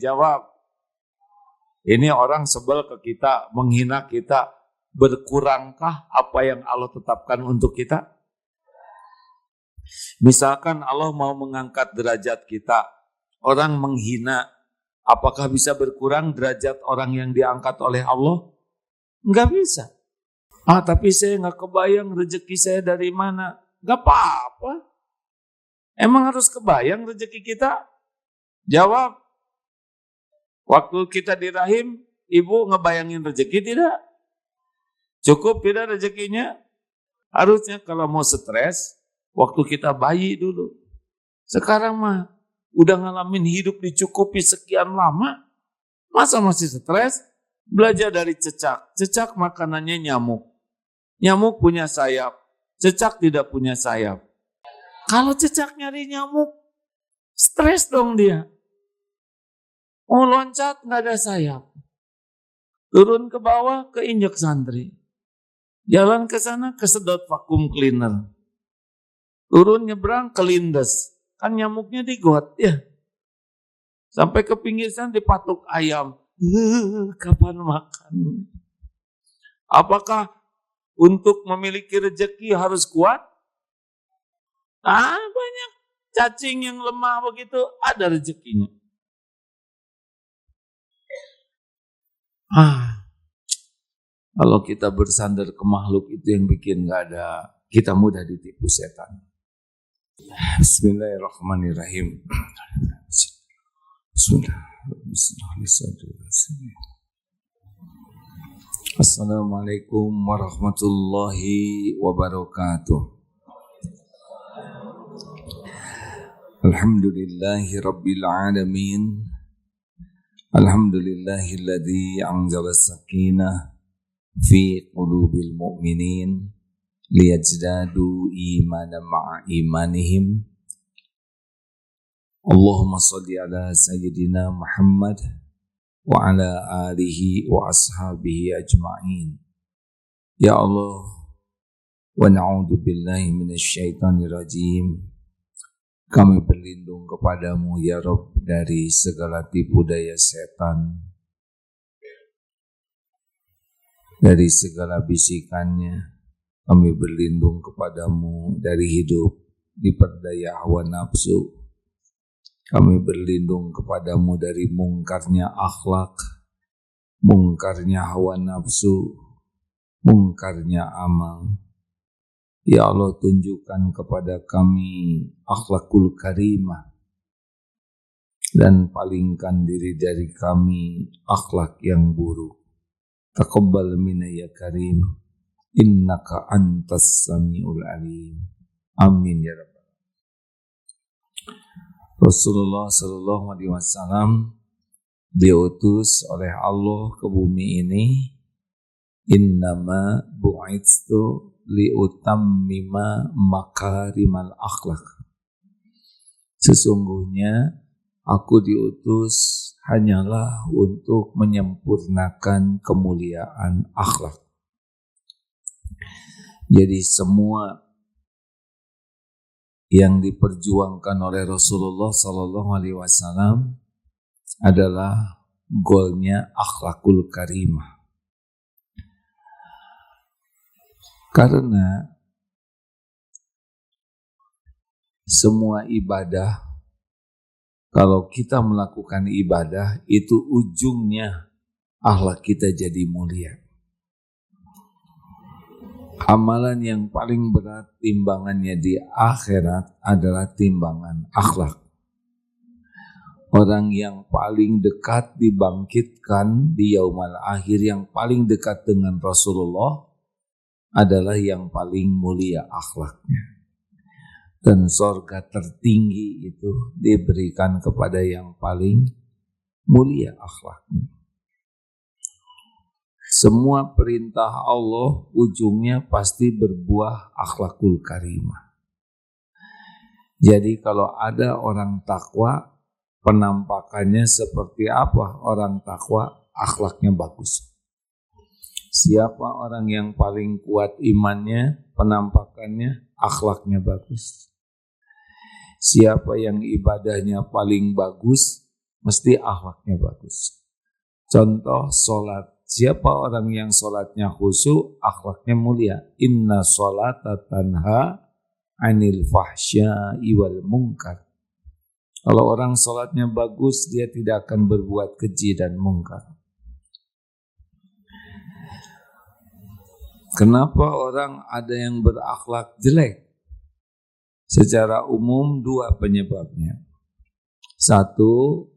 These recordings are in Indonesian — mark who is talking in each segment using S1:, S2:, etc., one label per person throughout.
S1: Jawab. Ini orang sebel ke kita, menghina kita. Berkurangkah apa yang Allah tetapkan untuk kita? Misalkan Allah mau mengangkat derajat kita, orang menghina, apakah bisa berkurang derajat orang yang diangkat oleh Allah? Enggak bisa. Tapi saya nggak kebayang rezeki saya dari mana. Enggak apa-apa. Emang harus kebayang rezeki kita? Jawab. Waktu kita di rahim, ibu ngebayangin rezeki tidak? Cukup tidak rezekinya? Harusnya kalau mau stres, waktu kita bayi dulu. Sekarang mah udah ngalamin hidup dicukupi sekian lama. Masa masih stres? Belajar dari cecak. Cecak makanannya nyamuk. Nyamuk punya sayap. Cecak tidak punya sayap. Kalau cecak nyari nyamuk, stres dong dia. Mau loncat nggak ada sayap. Turun ke bawah keinjek santri. Jalan ke sana kesedot vakum cleaner. Turun nyebrang kelindes. Kan nyamuknya di got ya. Sampai ke pinggir sana dipatuk ayam. Kapan makan? Apakah untuk memiliki rezeki harus kuat? Banyak cacing yang lemah begitu ada rezekinya. Kalau kita bersandar ke makhluk itu yang bikin nggak ada, kita mudah ditipu setan. Bismillahirrahmanirrahim. Assalamualaikum warahmatullahi wabarakatuh. Alhamdulillahi rabbil alamin. Alhamdulillahilladzi anzala sakinah fi qulubil mu'minin liyazdadu imanan ma'a imanihim. Allahumma salli ala sayyidina Muhammad wa ala alihi wa ashabihi ajma'in. Ya Allah, wa na'udzu billahi minasyaitonir rajim. Kami berlindung kepadamu ya Rabb dari segala tipu daya setan, dari segala bisikannya. Kami berlindung kepadamu dari hidup diperdaya hawa nafsu. Kami berlindung kepadamu dari mungkarnya akhlak, mungkarnya hawa nafsu, mungkarnya amal. Ya Allah, tunjukkan kepada kami akhlakul karimah dan palingkan diri dari kami akhlak yang buruk. Taqabbal minna ya karim, innaka antas samiul alim. Amin ya rabbal alamin. Rasulullah sallallahu alaihi wasallam diutus oleh Allah ke bumi ini. Innama bu'itstu liutammima makarimal akhlak. Sesungguhnya aku diutus hanyalah untuk menyempurnakan kemuliaan akhlak. Jadi semua yang diperjuangkan oleh Rasulullah sallallahu alaihi wasallam adalah goalnya akhlakul karimah. Karena semua ibadah, kalau kita melakukan ibadah, itu ujungnya akhlak kita jadi mulia. Amalan yang paling berat timbangannya di akhirat adalah timbangan akhlak. Orang yang paling dekat dibangkitkan di yaumal akhir, yang paling dekat dengan Rasulullah, adalah yang paling mulia akhlaknya. Dan sorga tertinggi itu diberikan kepada yang paling mulia akhlaknya. Semua perintah Allah ujungnya pasti berbuah akhlakul karimah. Jadi kalau ada orang takwa, penampakannya seperti apa orang takwa? Akhlaknya bagus. Siapa orang yang paling kuat imannya, penampakannya, akhlaknya bagus. Siapa yang ibadahnya paling bagus, mesti akhlaknya bagus. Contoh sholat. Siapa orang yang sholatnya khusyuk, akhlaknya mulia. Inna sholata tanha anil fahsya'i wal munkar. Kalau orang sholatnya bagus, dia tidak akan berbuat keji dan mungkar. Kenapa orang ada yang berakhlak jelek? Secara umum dua penyebabnya. Satu,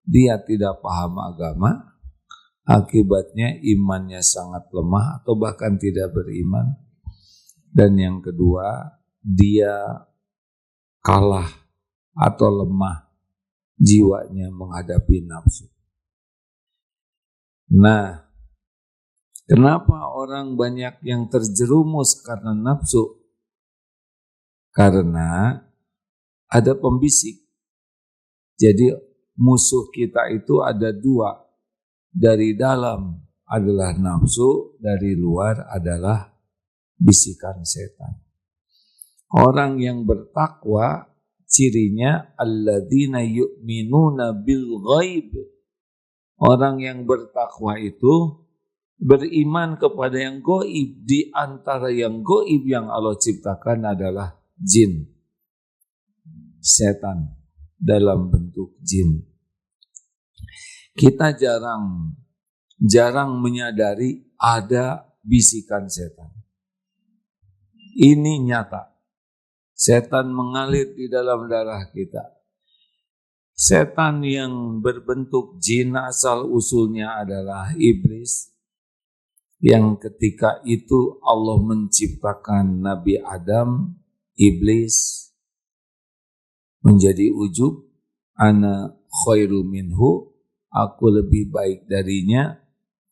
S1: dia tidak paham agama, akibatnya imannya sangat lemah atau bahkan tidak beriman. Dan yang kedua, dia kalah atau lemah jiwanya menghadapi nafsu. Nah, kenapa orang banyak yang terjerumus karena nafsu? Karena ada pembisik. Jadi musuh kita itu ada dua. Dari dalam adalah nafsu, dari luar adalah bisikan setan. Orang yang bertakwa cirinya alladzina yu'minuna bil ghaib. Orang yang bertakwa itu beriman kepada yang gaib. Di antara yang gaib yang Allah ciptakan adalah jin, setan dalam bentuk jin. Kita jarang menyadari ada bisikan setan. Ini nyata. Setan mengalir di dalam darah kita. Setan yang berbentuk jin asal usulnya adalah iblis. Yang ketika itu Allah menciptakan Nabi Adam, iblis menjadi ujub. Ana khairu minhu. Aku lebih baik darinya.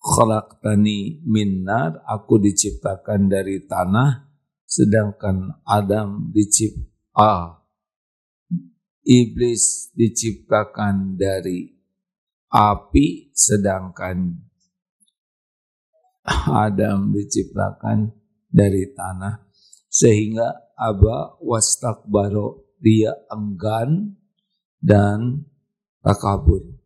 S1: Khalaqtani min nar, aku diciptakan dari tanah, sedangkan Adam iblis diciptakan dari api, sedangkan Adam diciptakan dari tanah. Sehingga aba wastakbaro, dia enggan dan takabur.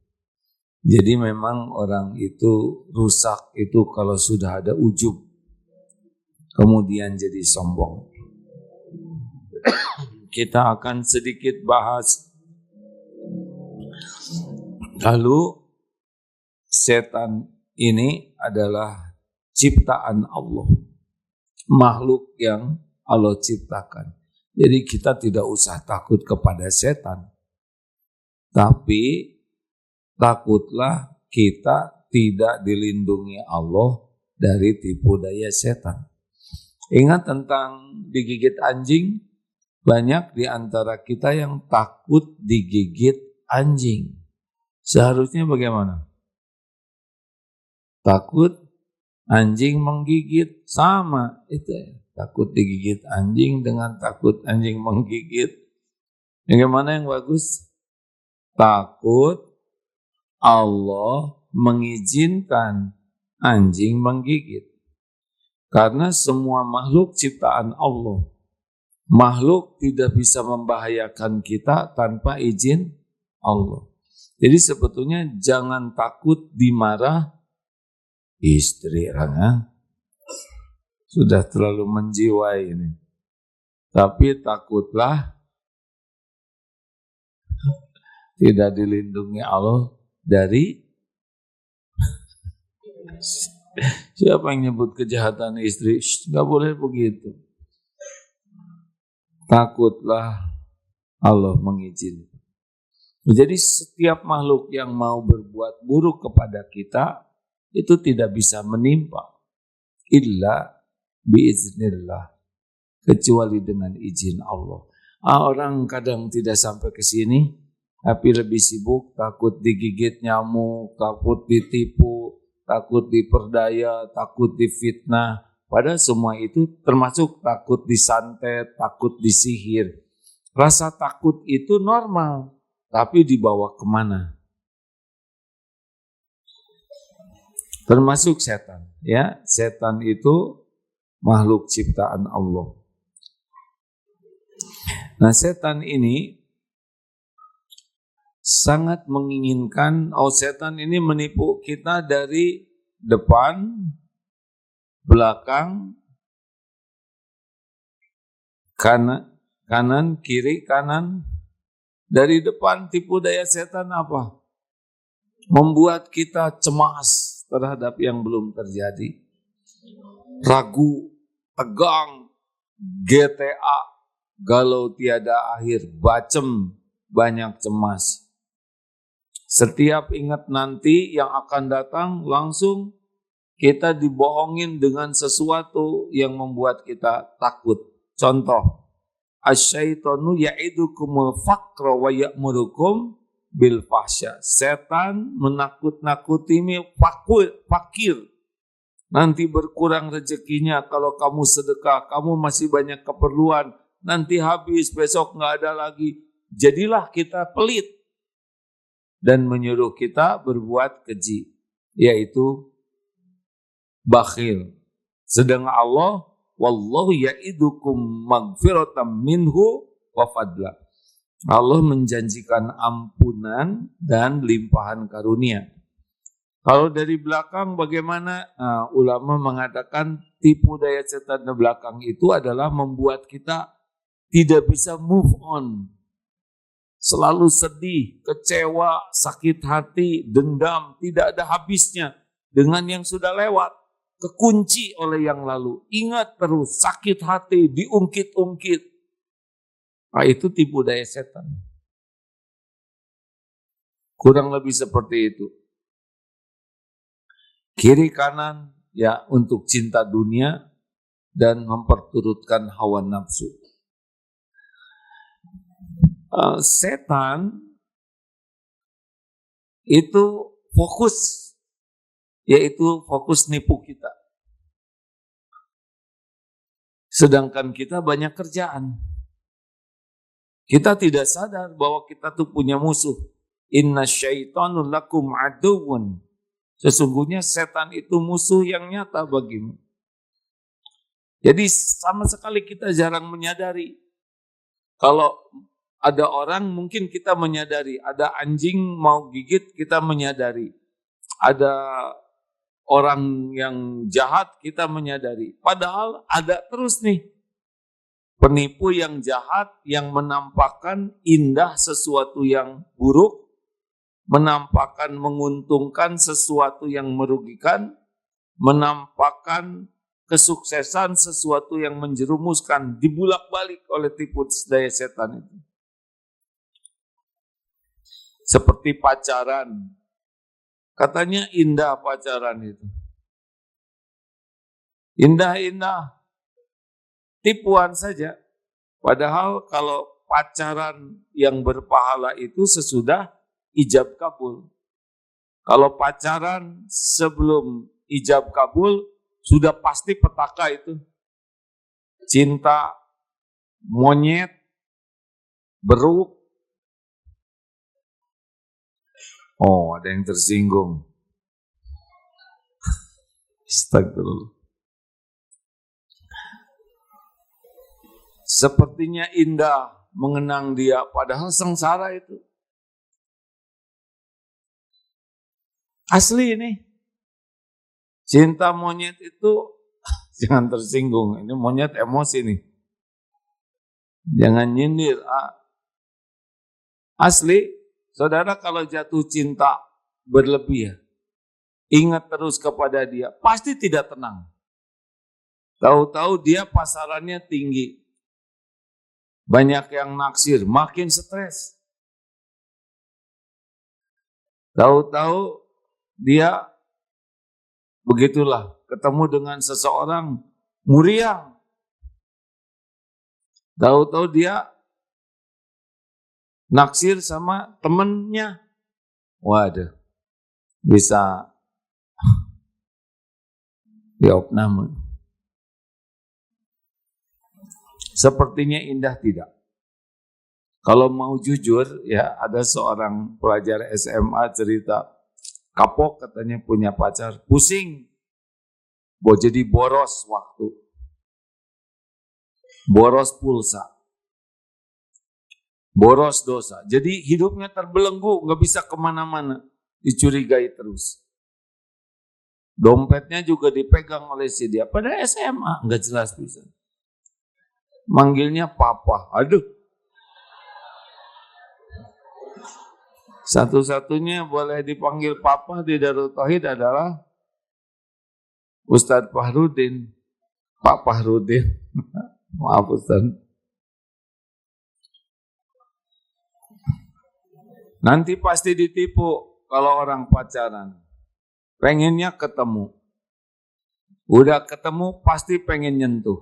S1: Jadi memang orang itu rusak itu kalau sudah ada ujub, kemudian jadi sombong. Kita akan sedikit bahas. Lalu setan ini adalah ciptaan Allah, makhluk yang Allah ciptakan. Jadi kita tidak usah takut kepada setan, tapi takutlah kita tidak dilindungi Allah dari tipu daya setan. Ingat tentang digigit anjing? Banyak di antara kita yang takut digigit anjing. Seharusnya bagaimana? Takut anjing menggigit, sama itu. Takut digigit anjing dengan takut anjing menggigit. Bagaimana yang bagus? Takut Allah mengizinkan anjing menggigit. Karena semua makhluk ciptaan Allah. Makhluk tidak bisa membahayakan kita tanpa izin Allah. Jadi sebetulnya jangan takut dimarah istri, sudah terlalu menjiwai ini. Tapi takutlah tidak dilindungi Allah dari siapa yang nyebut kejahatan istri? Nggak boleh begitu. Takutlah Allah mengizinkan. Jadi setiap makhluk yang mau berbuat buruk kepada kita itu tidak bisa menimpa illa biiznillah, kecuali dengan izin Allah. Orang kadang tidak sampai ke sini tapi lebih sibuk, takut digigit nyamuk, takut ditipu, takut diperdaya, takut difitnah. Padahal semua itu termasuk takut disantet, takut disihir. Rasa takut itu normal, tapi dibawa kemana? Termasuk setan. Ya, setan itu makhluk ciptaan Allah. Nah, setan ini sangat menginginkan, setan ini menipu kita dari depan, belakang, kanan, kiri, kanan. Dari depan tipu daya setan apa? Membuat kita cemas terhadap yang belum terjadi. Ragu, tegang, GTA, galau tiada akhir, bacem, banyak cemas. Setiap ingat nanti yang akan datang, langsung kita dibohongin dengan sesuatu yang membuat kita takut. Contoh, asyaitonu ya'idukumul faqra wa ya'murukum bil fahsya. Setan menakut-nakutimu fakir. Nanti berkurang rezekinya kalau kamu sedekah, kamu masih banyak keperluan, nanti habis, besok nggak ada lagi. Jadilah kita pelit dan menyuruh kita berbuat keji, yaitu bakhil. Sedangkan Allah, wallahu ya'idukum magfiratan minhu wa fadla. Allah menjanjikan ampunan dan limpahan karunia. Kalau dari belakang bagaimana? Nah, ulama mengatakan tipu daya setan di belakang itu adalah membuat kita tidak bisa move on. Selalu sedih, kecewa, sakit hati, dendam, tidak ada habisnya dengan yang sudah lewat. Kekunci oleh yang lalu. Ingat terus, sakit hati, diungkit-ungkit. Nah, itu tipu daya setan. Kurang lebih seperti itu. Kiri kanan ya untuk cinta dunia dan memperturutkan hawa nafsu. Setan itu fokus, yaitu fokus nipu kita. Sedangkan kita banyak kerjaan. Kita tidak sadar bahwa kita tuh punya musuh. Inna syaitanu lakum aduwwun. Sesungguhnya setan itu musuh yang nyata bagimu. Jadi sama sekali kita jarang menyadari. Kalau ada orang mungkin kita menyadari. Ada anjing mau gigit kita menyadari. Ada orang yang jahat kita menyadari. Padahal ada terus nih. Penipu yang jahat yang menampakkan indah sesuatu yang buruk, menampakkan menguntungkan sesuatu yang merugikan, menampakkan kesuksesan sesuatu yang menjerumuskan, dibulak-balik oleh tipu daya setan itu. Seperti pacaran. Katanya indah pacaran itu. Indah-indah. Tipuan saja. Padahal kalau pacaran yang berpahala itu sesudah ijab kabul. Kalau pacaran sebelum ijab kabul, sudah pasti petaka itu. Cinta, monyet, beruk. Oh, ada yang tersinggung. Astagfirullah. Sepertinya indah mengenang dia, padahal sengsara itu. Asli ini. Cinta monyet itu, jangan tersinggung, ini monyet emosi nih. Jangan nyindir. Asli, saudara kalau jatuh cinta berlebih ya, ingat terus kepada dia, pasti tidak tenang. Tahu-tahu dia pasarannya tinggi. Banyak yang naksir, makin stres. Tahu-tahu dia begitulah, ketemu dengan seseorang muriang. Tahu-tahu dia naksir sama temennya. Waduh, bisa diopname. Sepertinya indah tidak. Kalau mau jujur, ya ada seorang pelajar SMA cerita, kapok katanya punya pacar, pusing, jadi boros waktu, boros pulsa. boros dosa. Jadi hidupnya terbelenggu, nggak bisa kemana-mana, dicurigai terus. Dompetnya juga dipegang oleh si dia. Pada SMA, nggak jelas bisa. Manggilnya papa, aduh. Satu-satunya boleh dipanggil papa di Darut Tauhid adalah Ustadz Fahrudin. Pak Fahrudin. Maaf Ustadz. Nanti pasti ditipu kalau orang pacaran. Pengennya ketemu. Udah ketemu pasti pengen nyentuh.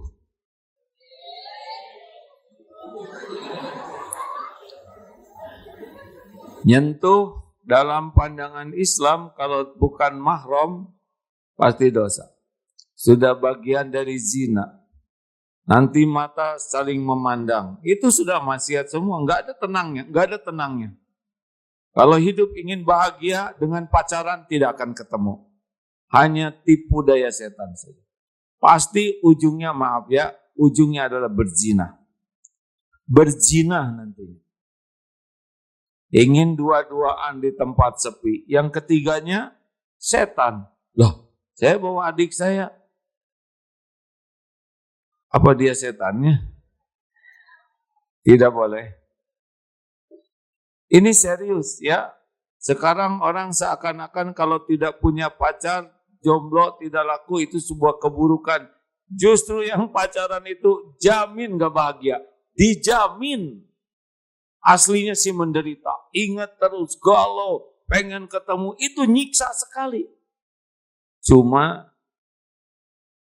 S1: Nyentuh dalam pandangan Islam kalau bukan mahram pasti dosa. Sudah bagian dari zina. Nanti mata saling memandang. Itu sudah maksiat semua, enggak ada tenangnya. Kalau hidup ingin bahagia dengan pacaran tidak akan ketemu. Hanya tipu daya setan saja. Pasti ujungnya ujungnya adalah berzina. Berzina nantinya. Ingin dua-duaan di tempat sepi. Yang ketiganya setan. Loh, saya bawa adik saya. Apa dia setannya? Tidak boleh. Ini serius ya. Sekarang orang seakan-akan kalau tidak punya pacar, jomblo tidak laku, itu sebuah keburukan. Justru yang pacaran itu jamin gak bahagia. Dijamin. Aslinya sih menderita. Ingat terus, galau, pengen ketemu. Itu nyiksa sekali. Cuma,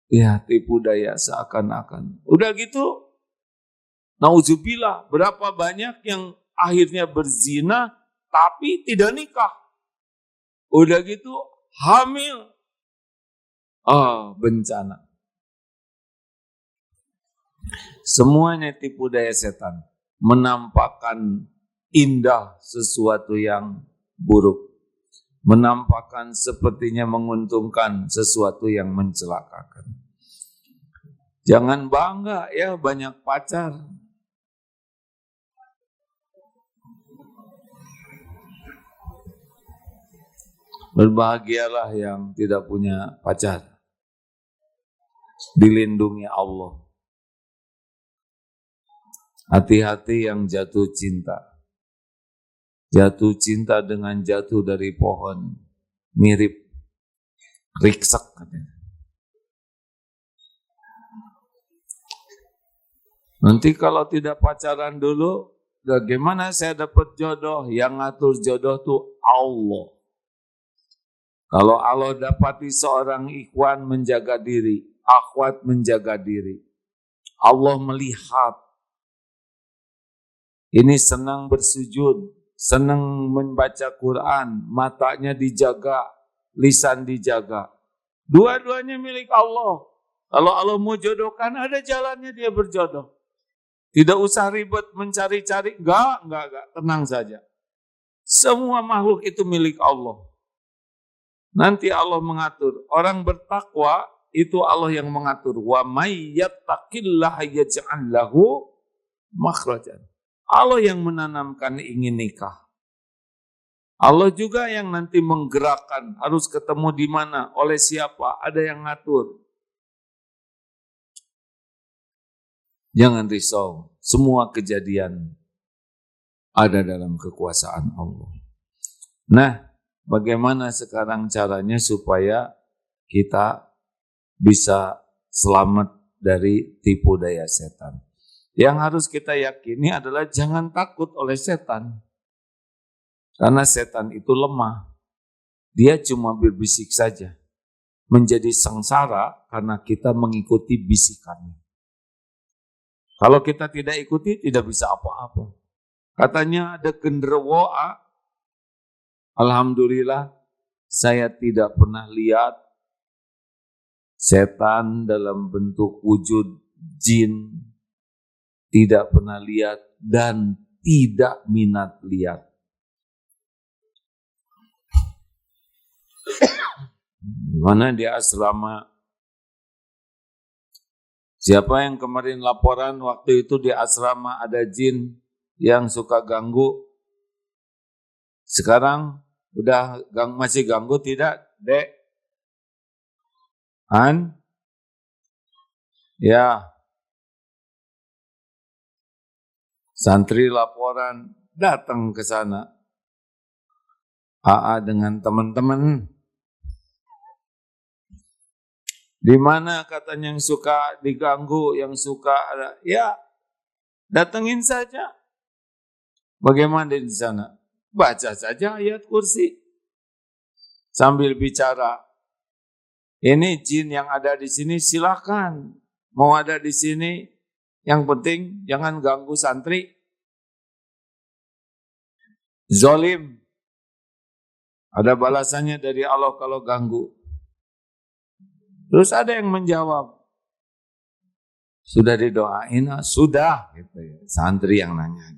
S1: ya tipu daya seakan-akan. Udah gitu, nauzubillah, berapa banyak yang akhirnya berzina, tapi tidak nikah. Udah gitu, hamil. Bencana. Semuanya tipu daya setan. Menampakkan indah sesuatu yang buruk. Menampakkan sepertinya menguntungkan sesuatu yang mencelakakan. Jangan bangga ya banyak pacar. Berbahagialah yang tidak punya pacar. Dilindungi Allah. Hati-hati yang jatuh cinta. Jatuh cinta dengan jatuh dari pohon. Mirip riksek katanya. Nanti kalau tidak pacaran dulu, bagaimana saya dapat jodoh? Yang ngatur jodoh tuh Allah. Kalau Allah dapati seorang ikhwan menjaga diri, akhwat menjaga diri. Allah melihat. Ini senang bersujud, senang membaca Quran, matanya dijaga, lisan dijaga. Dua-duanya milik Allah. Kalau Allah mau jodohkan, ada jalannya dia berjodoh. Tidak usah ribet mencari-cari, enggak, tenang saja. Semua makhluk itu milik Allah. Nanti Allah mengatur. Orang bertakwa itu Allah yang mengatur. Wa may yattaqillaha yaj'al lahu makhrajan. Allah yang menanamkan ingin nikah. Allah juga yang nanti menggerakkan harus ketemu di mana, oleh siapa, ada yang ngatur. Jangan risau, semua kejadian ada dalam kekuasaan Allah. Nah, bagaimana sekarang caranya supaya kita bisa selamat dari tipu daya setan? Yang harus kita yakini adalah jangan takut oleh setan. Karena setan itu lemah. Dia cuma berbisik saja. Menjadi sengsara karena kita mengikuti bisikannya. Kalau kita tidak ikuti, tidak bisa apa-apa. Katanya ada genderuwo. Alhamdulillah, saya tidak pernah lihat setan dalam bentuk wujud jin. Tidak pernah lihat dan tidak minat lihat. Mana di asrama? Siapa yang kemarin laporan waktu itu di asrama ada jin yang suka ganggu. Sekarang udah masih ganggu tidak, Dek? Ya, santri laporan datang ke sana. AA dengan teman-teman. Di mana katanya yang suka diganggu, yang suka ya datengin saja. Bagaimana di sana? Baca saja ayat kursi. Sambil bicara. Ini jin yang ada di sini silakan. Mau ada di sini, yang penting jangan ganggu santri. Zolim. Ada balasannya dari Allah kalau ganggu. Terus ada yang menjawab. Sudah didoain? Sudah. Gitu ya. Santri yang nanya.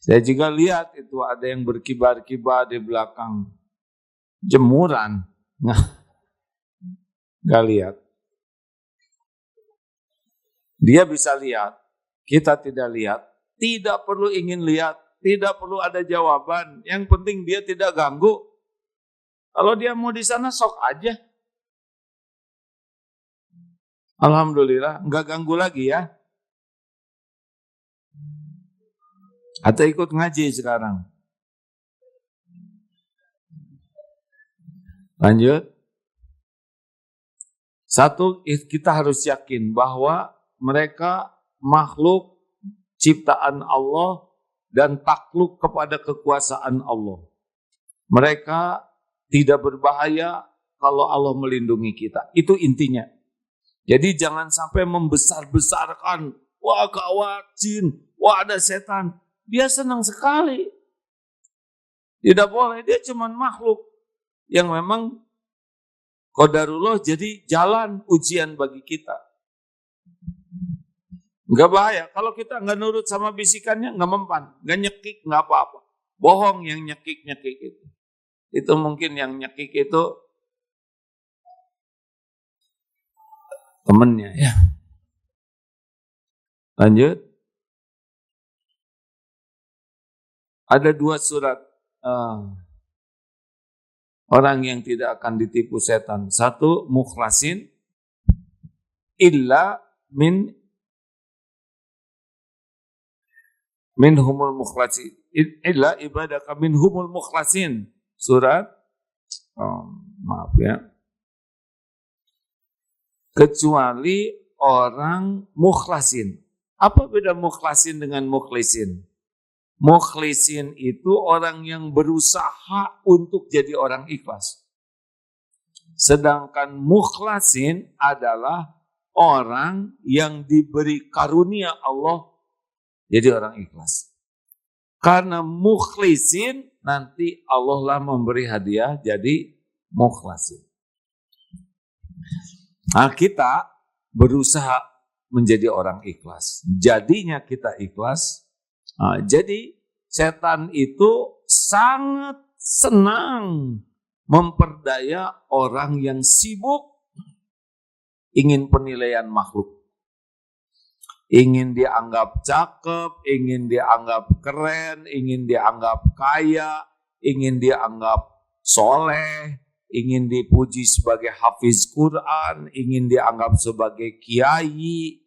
S1: Saya juga lihat itu ada yang berkibar-kibar di belakang. Jemuran. Nggak lihat. Dia bisa lihat. Kita tidak lihat. Tidak perlu ingin lihat. Tidak perlu ada jawaban. Yang penting dia tidak ganggu. Kalau dia mau di sana sok aja. Alhamdulillah, nggak ganggu lagi ya. Atau ikut ngaji sekarang. Lanjut. Satu, kita harus yakin bahwa mereka makhluk ciptaan Allah dan takluk kepada kekuasaan Allah. Mereka tidak berbahaya kalau Allah melindungi kita. Itu intinya. Jadi jangan sampai membesar-besarkan, wah gawat jin, wah ada setan. Dia senang sekali. Tidak boleh, dia cuma makhluk yang memang qadarullah jadi jalan ujian bagi kita. Enggak bahaya. Kalau kita enggak nurut sama bisikannya, enggak mempan, enggak nyekik, enggak apa-apa. Bohong yang nyekik-nyekik itu. Itu mungkin yang nyekik itu temennya ya. Lanjut. Ada 2 surat orang yang tidak akan ditipu setan. 1, mukhlasin illa minhumul mukhlasin illa ibadaka minhumul mukhlasin. Surat maaf ya. Kecuali orang mukhlasin. Apa beda mukhlasin dengan mukhlisin? Mukhlisin itu orang yang berusaha untuk jadi orang ikhlas. Sedangkan mukhlasin adalah orang yang diberi karunia Allah jadi orang ikhlas. Karena mukhlisin nanti Allah lah memberi hadiah jadi mukhlasin. Nah, kita berusaha menjadi orang ikhlas. Jadinya kita ikhlas. Nah, jadi setan itu sangat senang memperdaya orang yang sibuk ingin penilaian makhluk. Ingin dianggap cakep, ingin dianggap keren, ingin dianggap kaya, ingin dianggap soleh, ingin dipuji sebagai hafiz Quran, ingin dianggap sebagai kiai,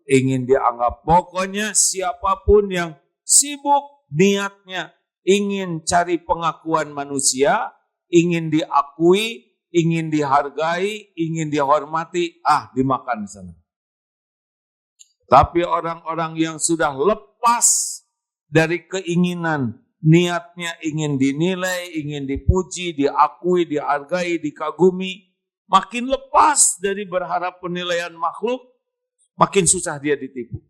S1: ingin dianggap, pokoknya siapapun yang sibuk niatnya ingin cari pengakuan manusia, ingin diakui, ingin dihargai, ingin dihormati, dimakan di sana. Tapi orang-orang yang sudah lepas dari keinginan, niatnya ingin dinilai, ingin dipuji, diakui, dihargai, dikagumi, makin lepas dari berharap penilaian makhluk, makin susah dia ditipu.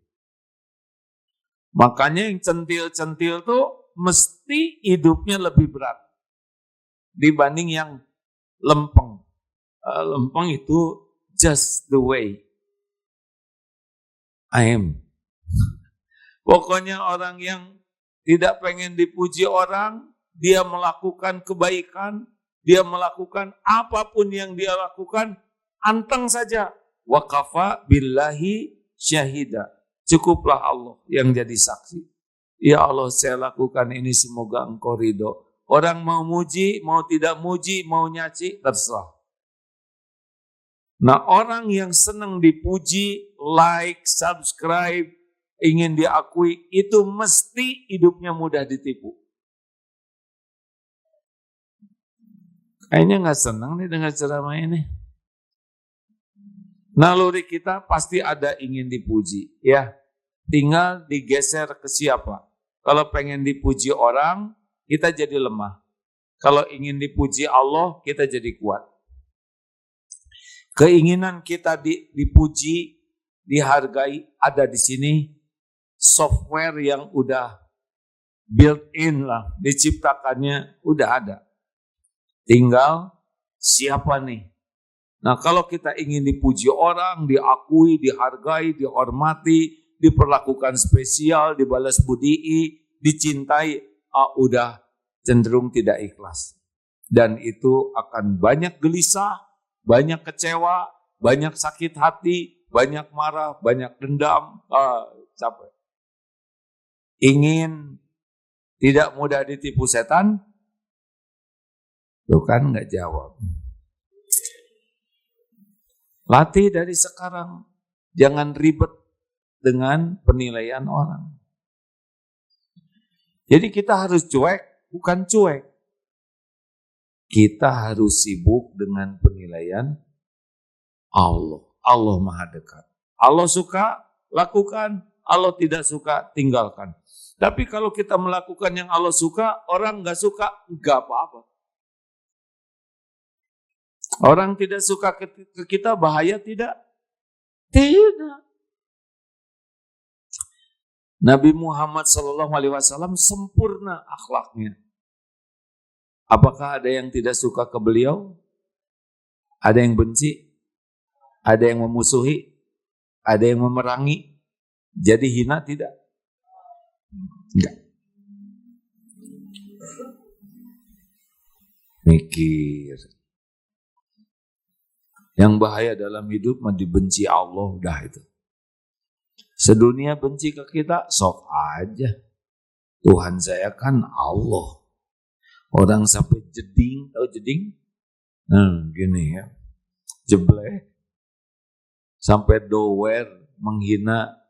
S1: Makanya yang centil-centil tuh mesti hidupnya lebih berat dibanding yang lempeng. Lempeng itu just the way I am. Pokoknya orang yang tidak pengen dipuji orang, dia melakukan kebaikan, dia melakukan apapun yang dia lakukan, anteng saja. Wa kafa billahi syahida. Cukuplah Allah yang jadi saksi. Ya Allah, saya lakukan ini semoga Engkau ridho. Orang mau muji, mau tidak muji, mau nyaci, terserah. Nah, orang yang senang dipuji, like, subscribe, ingin diakui, itu mesti hidupnya mudah ditipu. Kayaknya nggak senang nih dengan ceramah ini. Naluri kita pasti ada ingin dipuji, ya. Tinggal digeser ke siapa. Kalau pengen dipuji orang, kita jadi lemah. Kalau ingin dipuji Allah, kita jadi kuat. Keinginan kita dipuji, dihargai, ada di sini. Software yang udah built-in lah, diciptakannya udah ada. Tinggal siapa nih? Nah, kalau kita ingin dipuji orang, diakui, dihargai, dihormati, diperlakukan spesial, dibalas budii, dicintai, udah cenderung tidak ikhlas. Dan itu akan banyak gelisah, banyak kecewa, banyak sakit hati, banyak marah, banyak dendam, capek. Ingin tidak mudah ditipu setan? Tuh kan nggak jawab. Latih dari sekarang, jangan ribet dengan penilaian orang. Jadi kita harus cuek, bukan cuek. Kita harus sibuk dengan penilaian Allah. Allah Maha Dekat. Allah suka, lakukan. Allah tidak suka, tinggalkan. Tapi kalau kita melakukan yang Allah suka, orang nggak suka, nggak apa-apa. Orang tidak suka ke kita, bahaya tidak? Tidak. Nabi Muhammad SAW sempurna akhlaknya. Apakah ada yang tidak suka ke beliau? Ada yang benci? Ada yang memusuhi? Ada yang memerangi? Jadi hina tidak? Enggak. Mikir. Yang bahaya dalam hidup dibenci Allah, udah itu. Sedunia benci ke kita, sok aja. Tuhan saya kan Allah. Orang sampai jeding, tahu jeding? Gini ya, jebleh. Sampai dower, menghina.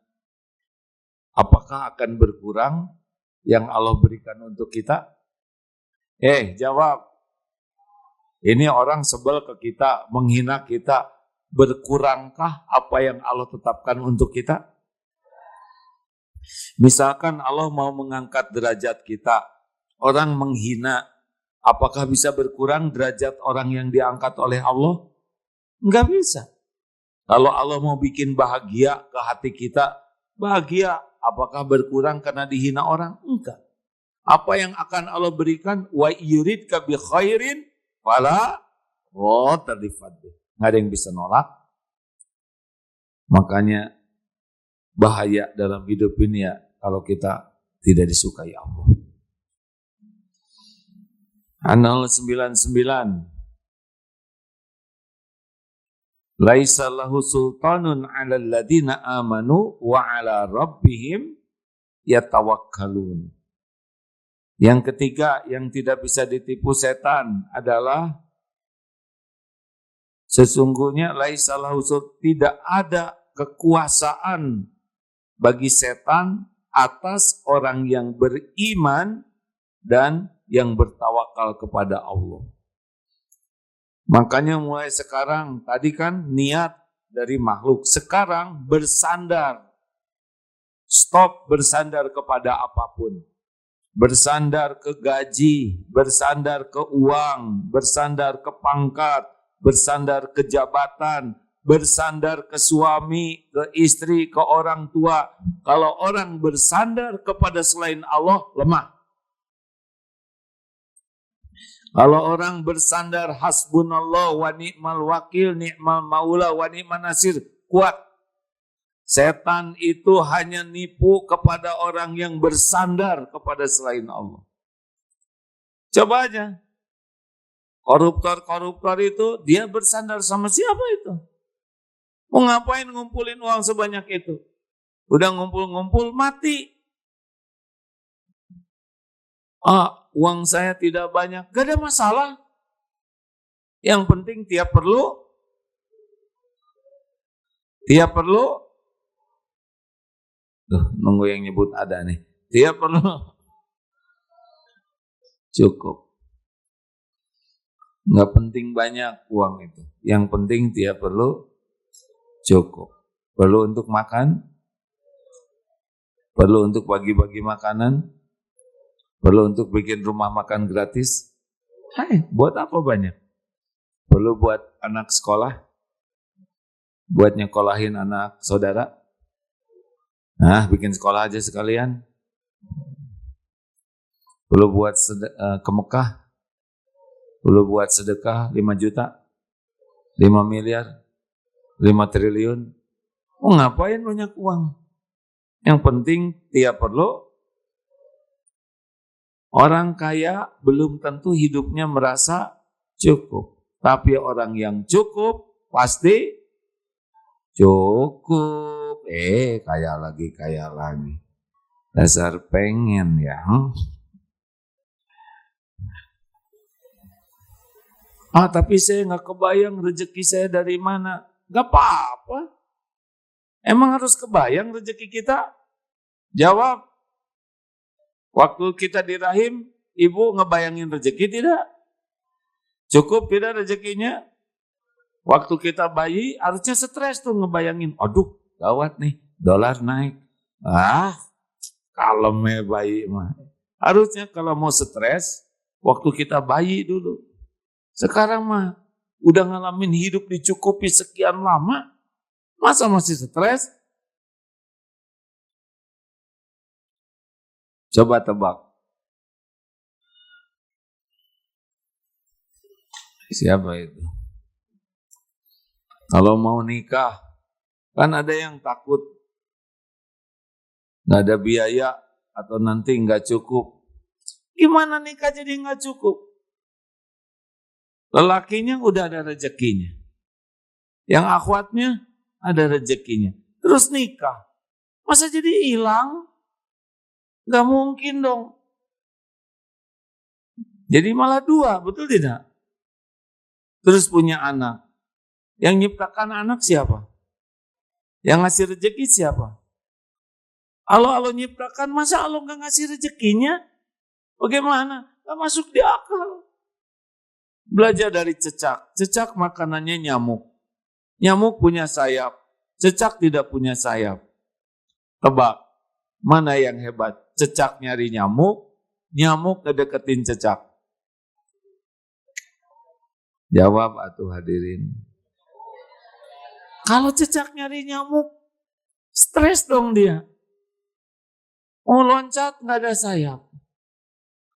S1: Apakah akan berkurang yang Allah berikan untuk kita? Jawab. Ini orang sebel ke kita, menghina kita. Berkurangkah apa yang Allah tetapkan untuk kita? Misalkan Allah mau mengangkat derajat kita, orang menghina, apakah bisa berkurang derajat orang yang diangkat oleh Allah? Enggak bisa. Kalau Allah mau bikin bahagia ke hati kita, bahagia, apakah berkurang karena dihina orang? Enggak. Apa yang akan Allah berikan? Wa yuridka bi khairin fala radifadih. Enggak ada yang bisa nolak. Makanya bahaya dalam hidup ini ya kalau kita tidak disukai Allah. An-Nahl 99. Laisa lahu sultanun 'alal ladzina amanu wa 'ala rabbihim yatawakkalun. Yang ketiga yang tidak bisa ditipu setan adalah sesungguhnya laisa lahu tidak ada kekuasaan bagi setan atas orang yang beriman dan yang bertawakal kepada Allah. Makanya mulai sekarang, tadi kan niat dari makhluk, sekarang bersandar. Stop bersandar kepada apapun. Bersandar ke gaji, bersandar ke uang, bersandar ke pangkat, bersandar ke jabatan, bersandar ke suami, ke istri, ke orang tua. Kalau orang bersandar kepada selain Allah, lemah. Kalau orang bersandar hasbunallah wa ni'mal wakil, ni'mal maula wa ni'man nasir, kuat. Setan itu hanya nipu kepada orang yang bersandar kepada selain Allah. Coba aja. Koruptor-koruptor itu, dia bersandar sama siapa itu? Mau ngapain ngumpulin uang sebanyak itu? Udah ngumpul-ngumpul mati. Uang saya tidak banyak. Gak ada masalah. Yang penting tiap perlu nunggu yang nyebut ada nih. Tiap perlu cukup. Nggak penting banyak uang itu. Yang penting tiap perlu cukup. Perlu untuk makan, perlu untuk bagi-bagi makanan, perlu untuk bikin rumah makan gratis. Buat apa banyak? Perlu buat anak sekolah, buat nyekolahin anak saudara. Nah, bikin sekolah aja sekalian. Perlu buat ke Mekah, perlu buat sedekah 5 juta, 5 miliar, 5 triliun. Ngapain banyak uang? Yang penting tiap perlu. Orang kaya belum tentu hidupnya merasa cukup. Tapi orang yang cukup pasti cukup. Kaya lagi. Dasar pengen ya. Tapi saya nggak kebayang rezeki saya dari mana. Gak apa-apa. Emang harus kebayang rezeki kita? Jawab. Waktu kita di rahim, ibu ngebayangin rezeki tidak? Cukup tidak rezekinya? Waktu kita bayi, harusnya stres tuh ngebayangin. Aduh, gawat nih, dolar naik. Kalem ya bayi mah. Harusnya kalau mau stres, waktu kita bayi dulu. Sekarang mah, udah ngalamin hidup dicukupi sekian lama, masa masih stres? Coba tebak. Siapa itu? Kalau mau nikah, kan ada yang takut nggak ada biaya atau nanti nggak cukup. Gimana nikah jadi nggak cukup? Lelakinya udah ada rezekinya. Yang akhwatnya ada rezekinya. Terus nikah. Masa jadi hilang? Nggak mungkin dong. Jadi malah 2, betul tidak? Terus punya anak. Yang nyiptakan anak siapa? Yang ngasih rezeki siapa? Allah nyiptakan, masa Allah nggak ngasih rezekinya? Bagaimana? Nggak masuk di akal. Belajar dari cecak. Cecak makanannya nyamuk. Nyamuk punya sayap. Cecak tidak punya sayap. Tebak, mana yang hebat? Cecak nyari nyamuk, nyamuk ngedeketin cecak. Jawab atuh hadirin. Kalau cecak nyari nyamuk, stres dong dia. Mau loncat nggak ada sayap.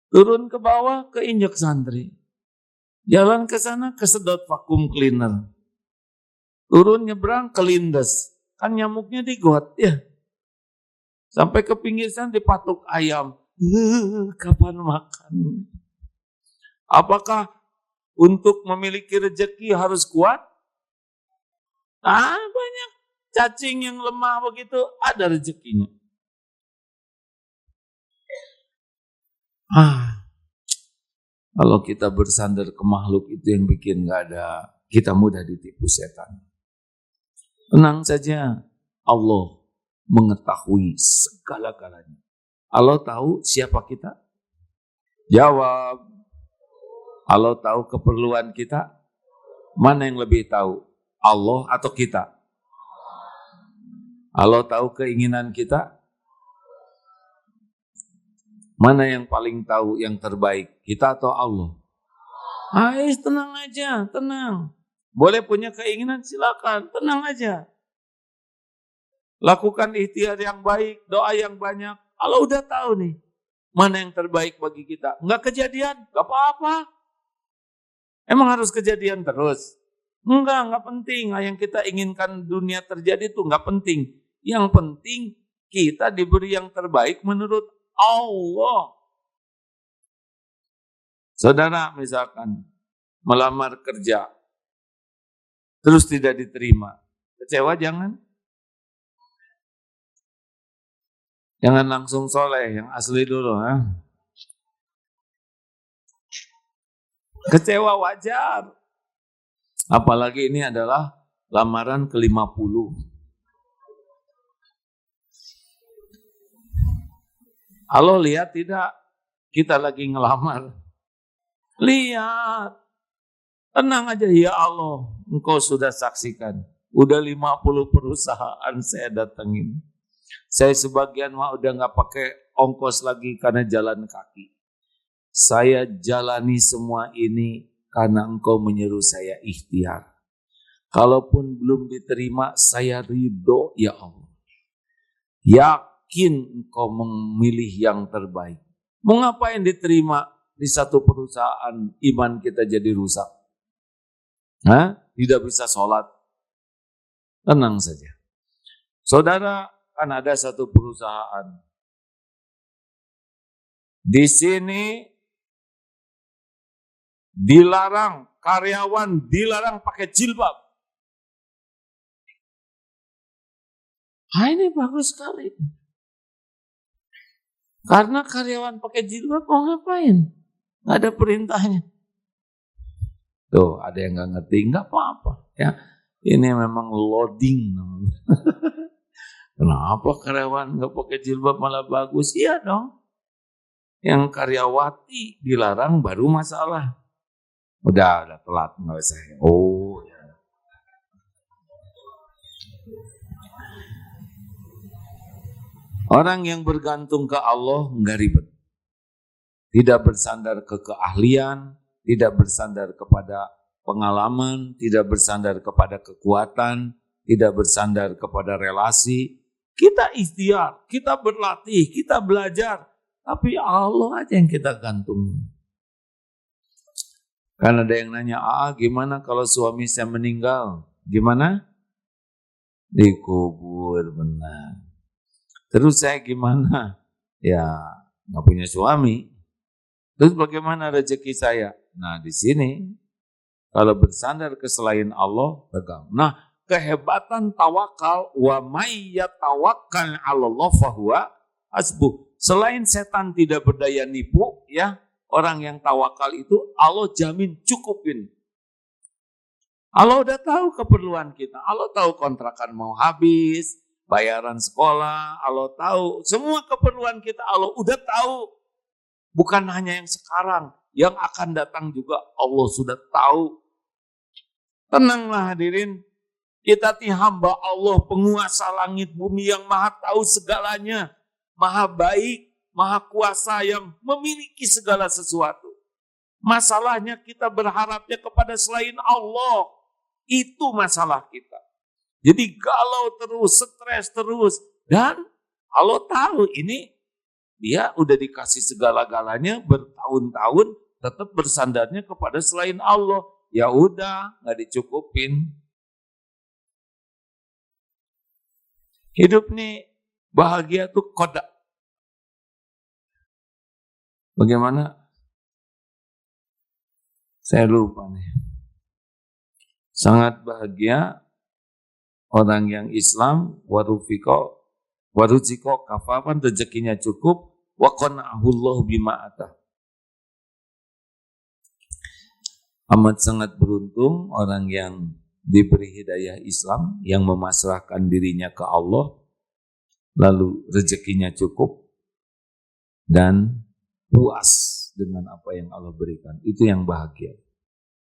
S1: Turun ke bawah keinjek santri. Jalan ke sana kesedot vakum cleaner. Turun nyebrang kelindes. Kan nyamuknya di got ya. Sampai ke pinggir sana dipatuk ayam. Kapan makan? Apakah untuk memiliki rezeki harus kuat? Banyak cacing yang lemah begitu, ada rezekinya. Kalau kita bersandar ke makhluk itu yang bikin kita mudah ditipu setan. Tenang saja, Allah mengetahui segala-galanya. Allah tahu siapa kita? Jawab. Allah tahu keperluan kita? Mana yang lebih tahu? Allah atau kita? Allah tahu keinginan kita? Mana yang paling tahu yang terbaik? Kita atau Allah? Tenang aja, tenang. Boleh punya keinginan, silakan, tenang aja. Lakukan ikhtiar yang baik, doa yang banyak. Allah udah tahu nih, mana yang terbaik bagi kita. Enggak kejadian, enggak apa-apa. Emang harus kejadian terus? Enggak penting. Yang kita inginkan dunia terjadi itu enggak penting. Yang penting kita diberi yang terbaik menurut Allah. Saudara misalkan melamar kerja, terus tidak diterima. Kecewa jangan? Jangan langsung soleh, yang asli dulu. Kecewa wajar. Apalagi ini adalah lamaran ke-50. Halo, lihat tidak? Kita lagi ngelamar. Lihat. Tenang aja, ya Allah. Engkau sudah saksikan. Udah 50 perusahaan saya datengin. Saya sebagian mah udah gak pakai ongkos lagi karena jalan kaki. Saya jalani semua ini karena engkau menyuruh saya ikhtiar. Kalaupun belum diterima, saya ridho, ya Allah. Yakin engkau memilih yang terbaik. Mau ngapain diterima di satu perusahaan, iman kita jadi rusak? Tidak bisa sholat. Tenang saja. Saudara, kan ada satu perusahaan. Di sini dilarang, karyawan dilarang pakai jilbab. Ini bagus sekali. Karena karyawan pakai jilbab mau ngapain? Nggak ada perintahnya. Tuh, ada yang nggak ngerti, nggak apa-apa. Ya, ini memang loading. Kenapa karyawan nggak pakai jilbab malah bagus? Iya dong. Yang karyawati dilarang baru masalah. Udah telat, nggak usah. Oh, ya. Orang yang bergantung ke Allah nggak ribet. Tidak bersandar ke keahlian, tidak bersandar kepada pengalaman, tidak bersandar kepada kekuatan, tidak bersandar kepada relasi. Kita ikhtiar, kita berlatih, kita belajar, tapi Allah aja yang kita gantungin. Kan ada yang nanya, gimana kalau suami saya meninggal? Gimana? Dikubur, benar. Terus saya gimana? Ya, nggak punya suami. Terus bagaimana rezeki saya? Nah, di sini kalau bersandar ke selain Allah, pegang. Nah, kehebatan tawakal, wa may yatawakkal 'alallah fahuwa hasbuh. Selain setan tidak berdaya nipu, ya, orang yang tawakal itu Allah jamin cukupin. Allah udah tahu keperluan kita. Allah tahu kontrakan mau habis, bayaran sekolah, Allah tahu. Semua keperluan kita Allah udah tahu. Bukan hanya yang sekarang, yang akan datang juga Allah sudah tahu. Tenanglah hadirin, kita hamba Allah, penguasa langit bumi yang maha tahu segalanya. Maha baik, maha kuasa yang memiliki segala sesuatu. Masalahnya kita berharapnya kepada selain Allah. Itu masalah kita. Jadi galau terus, stres terus. Dan Allah tahu ini dia udah dikasih segala-galanya bertahun-tahun tetap bersandarnya kepada selain Allah. Ya udah, nggak dicukupin. Hidup nih bahagia tuh kodak. Bagaimana? Saya lupa nih. Sangat bahagia orang yang Islam waruziko kafapan, rezekinya cukup, wa qana'ahullahu bima atah. Amat sangat beruntung orang yang diberi hidayah Islam, yang memasrahkan dirinya ke Allah, lalu rezekinya cukup dan puas dengan apa yang Allah berikan. Itu yang bahagia.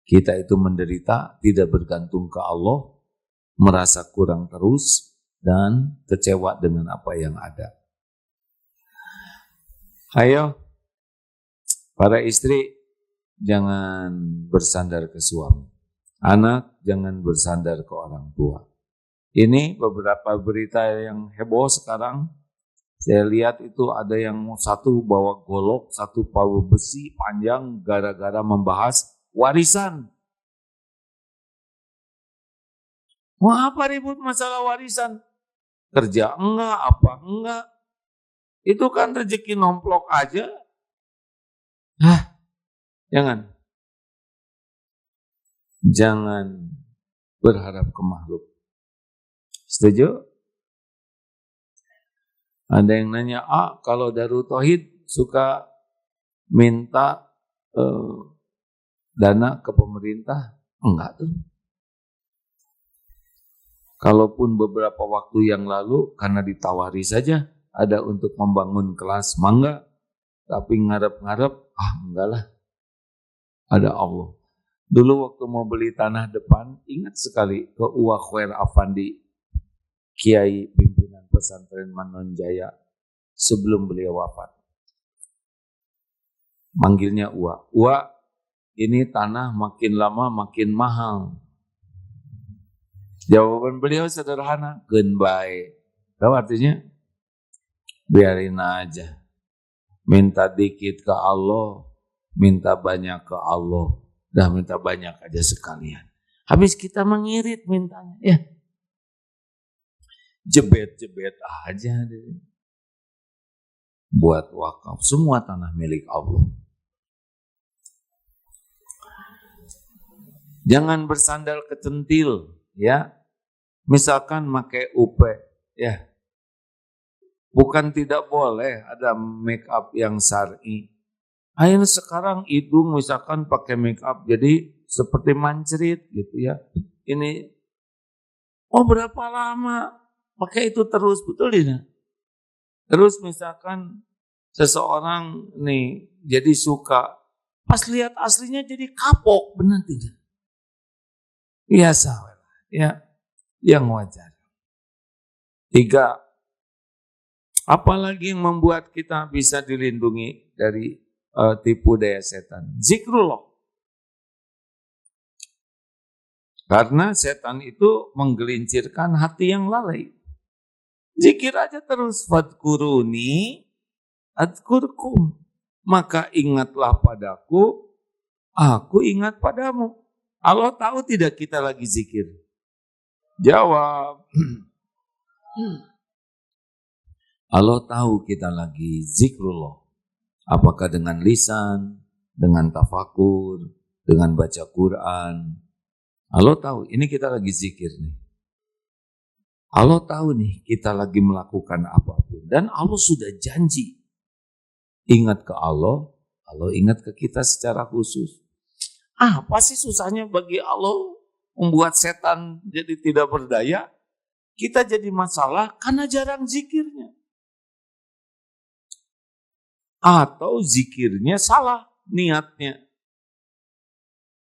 S1: Kita itu menderita, tidak bergantung ke Allah, merasa kurang terus, dan kecewa dengan apa yang ada. Ayo, para istri, jangan bersandar ke suami. Anak, jangan bersandar ke orang tua. Ini beberapa berita yang heboh sekarang. Saya lihat itu ada yang satu bawa golok, satu palu besi panjang gara-gara membahas warisan. Mau apa ribut masalah warisan? Kerja enggak, apa enggak. Itu kan rezeki nomplok aja. Jangan. Jangan berharap ke makhluk. Setuju? Ada yang nanya, kalau Darut Tauhid suka minta dana ke pemerintah? Enggak tuh. Kalaupun beberapa waktu yang lalu karena ditawari saja ada untuk membangun kelas, mangga. Tapi ngarep-ngarep, enggak lah. Ada Allah. Dulu waktu mau beli tanah depan, ingat sekali ke Uwa Khwair Afandi, Kiai pimpinan pesantren Manonjaya sebelum beliau wafat. Manggilnya Uwa. Uwa, ini tanah makin lama makin mahal. Jawaban beliau sederhana, geun bae. Tahu artinya? Biarin aja. Minta dikit ke Allah, minta banyak ke Allah. Dah minta banyak aja sekalian. Habis kita mengirit mintanya. Ya. Jebet-jebet aja deh. Buat wakaf. Semua tanah milik Allah. Jangan bersandar ke centil. Ya. Misalkan pakai UP. Ya. Bukan tidak boleh ada make up yang syar'i. Akhirnya sekarang hidung misalkan pakai make up jadi seperti mancerit gitu ya. Ini berapa lama pakai itu terus, betul tidak? Terus misalkan seseorang nih jadi suka, pas lihat aslinya jadi kapok, benar tidak? Biasa ya, yang wajar. 3. Apalagi yang membuat kita bisa dilindungi dari tipu daya setan? Zikrullah. Karena setan itu menggelincirkan hati yang lalai. Zikir aja terus. Fadkuruni adkurkum. Maka ingatlah padaku, aku ingat padamu. Allah tahu tidak kita lagi zikir? Jawab. Allah tahu kita lagi zikrullah. Apakah dengan lisan, dengan tafakur, dengan baca Quran. Allah tahu, ini kita lagi zikir nih. Allah tahu nih, kita lagi melakukan apapun. Dan Allah sudah janji. Ingat ke Allah, Allah ingat ke kita secara khusus. Pasti susahnya bagi Allah membuat setan jadi tidak berdaya. Kita jadi masalah karena jarang zikirnya. Atau zikirnya salah niatnya.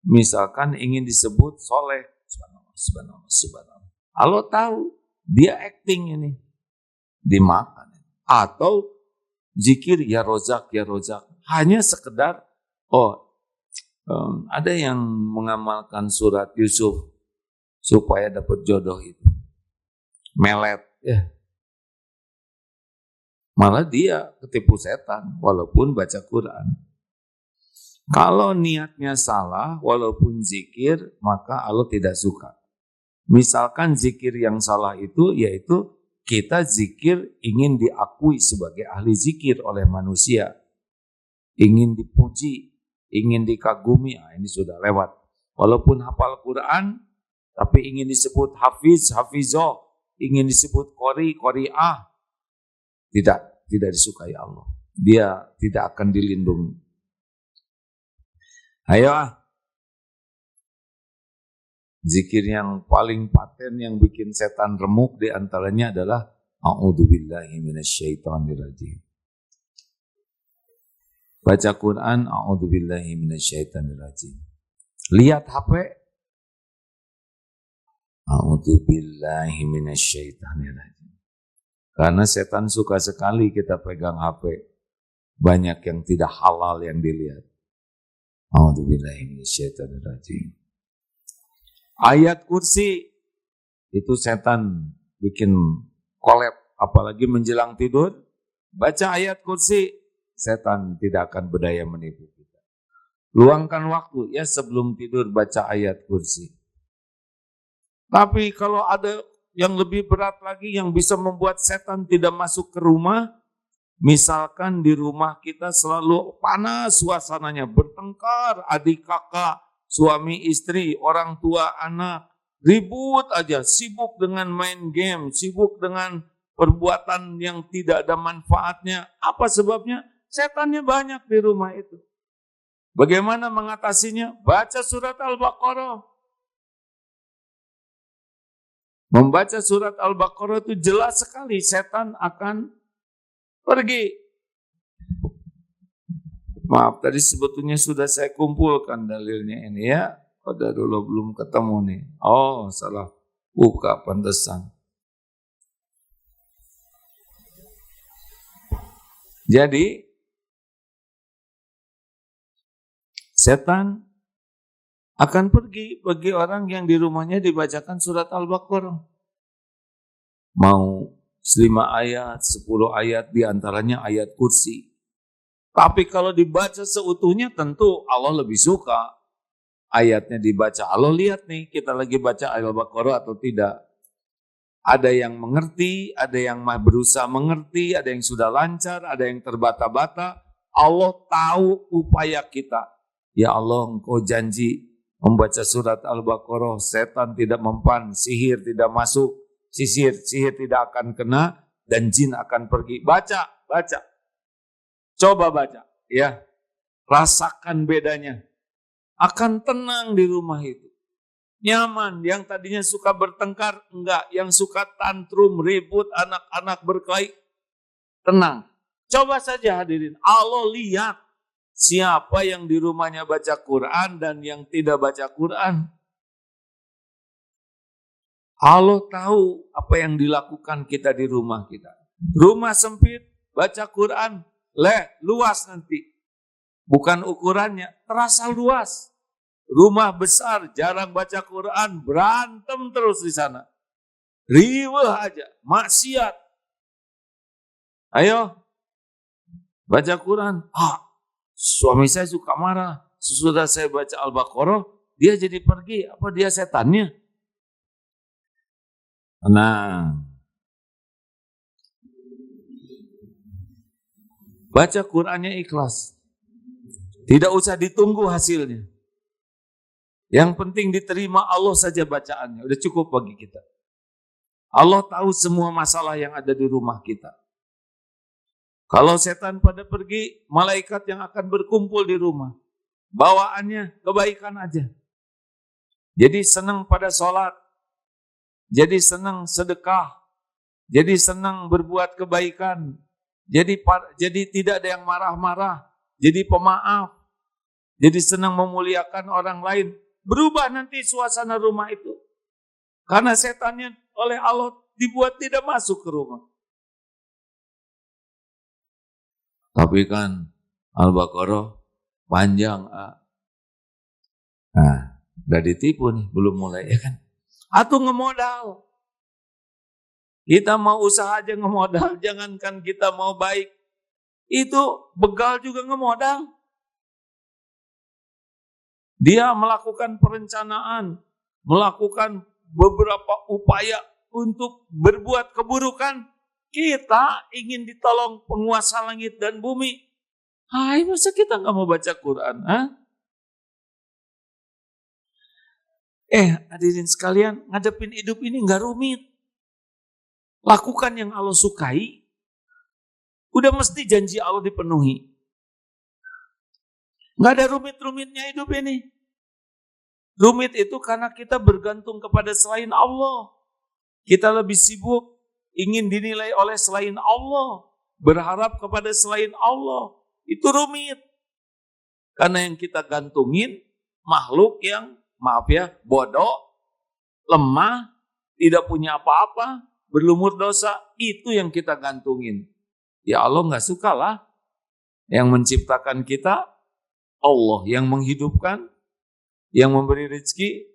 S1: Misalkan ingin disebut soleh. Subhanallah, subhanallah. Allah tahu dia acting ini. Dimakan. Atau zikir ya rozak, ya rozak. Hanya sekedar, ada yang mengamalkan surat Yusuf supaya dapat jodoh itu. Melet. Ya. Malah dia ketipu setan walaupun baca Quran. Kalau niatnya salah walaupun zikir, maka Allah tidak suka. Misalkan zikir yang salah itu yaitu kita zikir ingin diakui sebagai ahli zikir oleh manusia. Ingin dipuji, ingin dikagumi, ini sudah lewat. Walaupun hafal Quran, tapi ingin disebut hafiz, hafizoh, ingin disebut qori, qori'ah. Tidak disukai Allah. Dia tidak akan dilindungi. Ayo zikir yang paling paten yang bikin setan remuk di antaranya adalah a'udzubillahi minasyaitonirrajim. Baca Quran, a'udzubillahi minasyaitonirrajim. Lihat HP, a'udzubillahi minasyaitonirrajim. Karena setan suka sekali kita pegang HP. Banyak yang tidak halal yang dilihat. A'udzubillahi minasyaitonirrajim. Ayat kursi itu setan bikin kolab, apalagi menjelang tidur. Baca ayat kursi, setan tidak akan berdaya menipu kita. Luangkan waktu ya sebelum tidur baca ayat kursi. Tapi kalau ada yang lebih berat lagi yang bisa membuat setan tidak masuk ke rumah, misalkan di rumah kita selalu panas suasananya, bertengkar adik kakak, suami istri, orang tua anak, ribut aja, sibuk dengan main game, sibuk dengan perbuatan yang tidak ada manfaatnya. Apa sebabnya? Setannya banyak di rumah itu. Bagaimana mengatasinya? Baca surat Al-Baqarah. Membaca surat Al-Baqarah itu jelas sekali setan akan pergi. Maaf, tadi sebetulnya sudah saya kumpulkan dalilnya ini ya. Pada dulu belum ketemu nih. Oh, salah. Buka pantesan. Jadi, setan akan pergi bagi orang yang di rumahnya dibacakan surat Al-Baqarah. Mau 5 ayat, 10 ayat, diantaranya ayat kursi. Tapi kalau dibaca seutuhnya tentu Allah lebih suka. Ayatnya dibaca, Allah lihat nih kita lagi baca Al-Baqarah atau tidak. Ada yang mengerti, ada yang berusaha mengerti, ada yang sudah lancar, ada yang terbata-bata. Allah tahu upaya kita. Ya Allah, Engkau janji membaca surat Al-Baqarah, setan tidak mempan, sihir tidak masuk, sihir tidak akan kena, dan jin akan pergi. Baca. Coba baca, ya. Rasakan bedanya. Akan tenang di rumah itu. Nyaman, yang tadinya suka bertengkar, enggak. Yang suka tantrum, ribut, anak-anak berkelahi, tenang. Coba saja hadirin, Allah lihat siapa yang di rumahnya baca Quran dan yang tidak baca Quran. Allah tahu apa yang dilakukan kita di rumah kita. Rumah sempit, baca Quran, luas nanti. Bukan ukurannya, terasa luas. Rumah besar, jarang baca Quran, berantem terus di sana. Riweh aja, maksiat. Ayo, baca Quran. Suami saya suka marah. Sesudah saya baca Al-Baqarah, dia jadi pergi. Apa dia setannya? Nah, baca Qurannya ikhlas. Tidak usah ditunggu hasilnya. Yang penting diterima Allah saja bacaannya. Udah cukup bagi kita. Allah tahu semua masalah yang ada di rumah kita. Kalau setan pada pergi, malaikat yang akan berkumpul di rumah. Bawaannya kebaikan aja. Jadi senang pada sholat. Jadi senang sedekah. Jadi senang berbuat kebaikan. Jadi tidak ada yang marah-marah. Jadi pemaaf. Jadi senang memuliakan orang lain. Berubah nanti suasana rumah itu. Karena setannya oleh Allah dibuat tidak masuk ke rumah. Tapi kan Al-Baqarah panjang. Nah, udah ditipu nih, belum mulai ya kan. Atau ngemodal. Kita mau usaha aja ngemodal, jangankan kita mau baik. Itu begal juga ngemodal. Dia melakukan perencanaan, melakukan beberapa upaya untuk berbuat keburukan. Kita ingin ditolong penguasa langit dan bumi. Hai, masa kita nggak mau baca Quran? Hadirin sekalian, ngadepin hidup ini nggak rumit. Lakukan yang Allah sukai, udah mesti janji Allah dipenuhi. Nggak ada rumit-rumitnya hidup ini. Rumit itu karena kita bergantung kepada selain Allah. Kita lebih sibuk ingin dinilai oleh selain Allah. Berharap kepada selain Allah. Itu rumit. Karena yang kita gantungin makhluk yang, maaf ya, bodoh, lemah, tidak punya apa-apa, berlumur dosa. Itu yang kita gantungin. Ya Allah nggak suka lah. Yang menciptakan kita, Allah. Yang menghidupkan, yang memberi rezeki,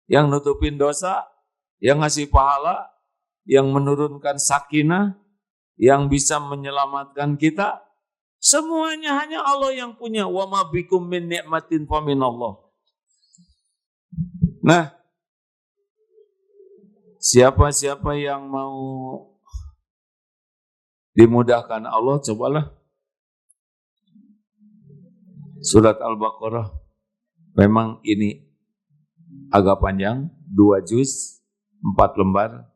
S1: yang nutupin dosa, yang ngasih pahala, yang menurunkan sakinah, yang bisa menyelamatkan kita. Semuanya hanya Allah yang punya. Wa ma bikum min ni'matin fa minallah. Nah, siapa-siapa yang mau dimudahkan Allah, cobalah. Surat Al-Baqarah. Memang ini agak panjang, 2 juz, 4 lembar.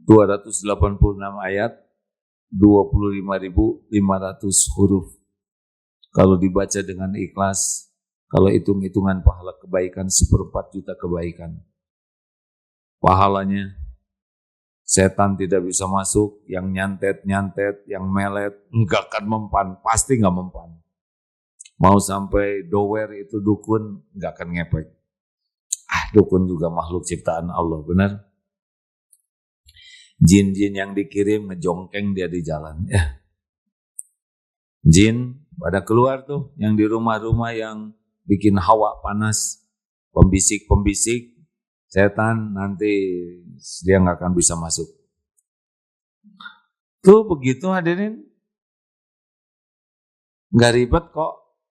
S1: 286 ayat, 25.500 huruf. Kalau dibaca dengan ikhlas, kalau hitung-hitungan pahala kebaikan, 1/4 juta kebaikan. Pahalanya, setan tidak bisa masuk, yang nyantet-nyantet, yang melet, enggak akan mempan, pasti enggak mempan. Mau sampai dower itu dukun, enggak akan ngepek. Dukun juga makhluk ciptaan Allah, benar? Jin-jin yang dikirim ngejongkeng dia di jalan. Jin pada keluar tuh, yang di rumah-rumah yang bikin hawa panas, pembisik-pembisik, setan nanti dia nggak akan bisa masuk. Tuh begitu hadirin, nggak ribet kok.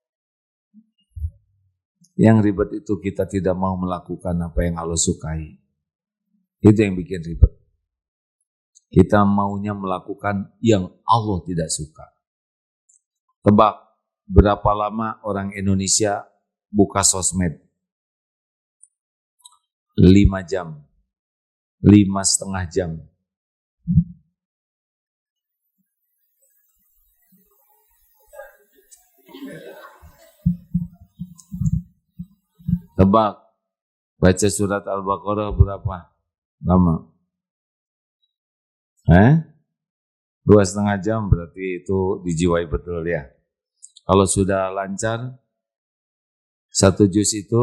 S1: Yang ribet itu kita tidak mau melakukan apa yang Allah sukai. Itu yang bikin ribet. Kita maunya melakukan yang Allah tidak suka. Tebak, berapa lama orang Indonesia buka sosmed? 5 jam. 5,5 jam. Tebak, baca surat Al-Baqarah berapa lama? 2,5 jam, berarti itu dijiwai betul ya. Kalau sudah lancar, 1 juz itu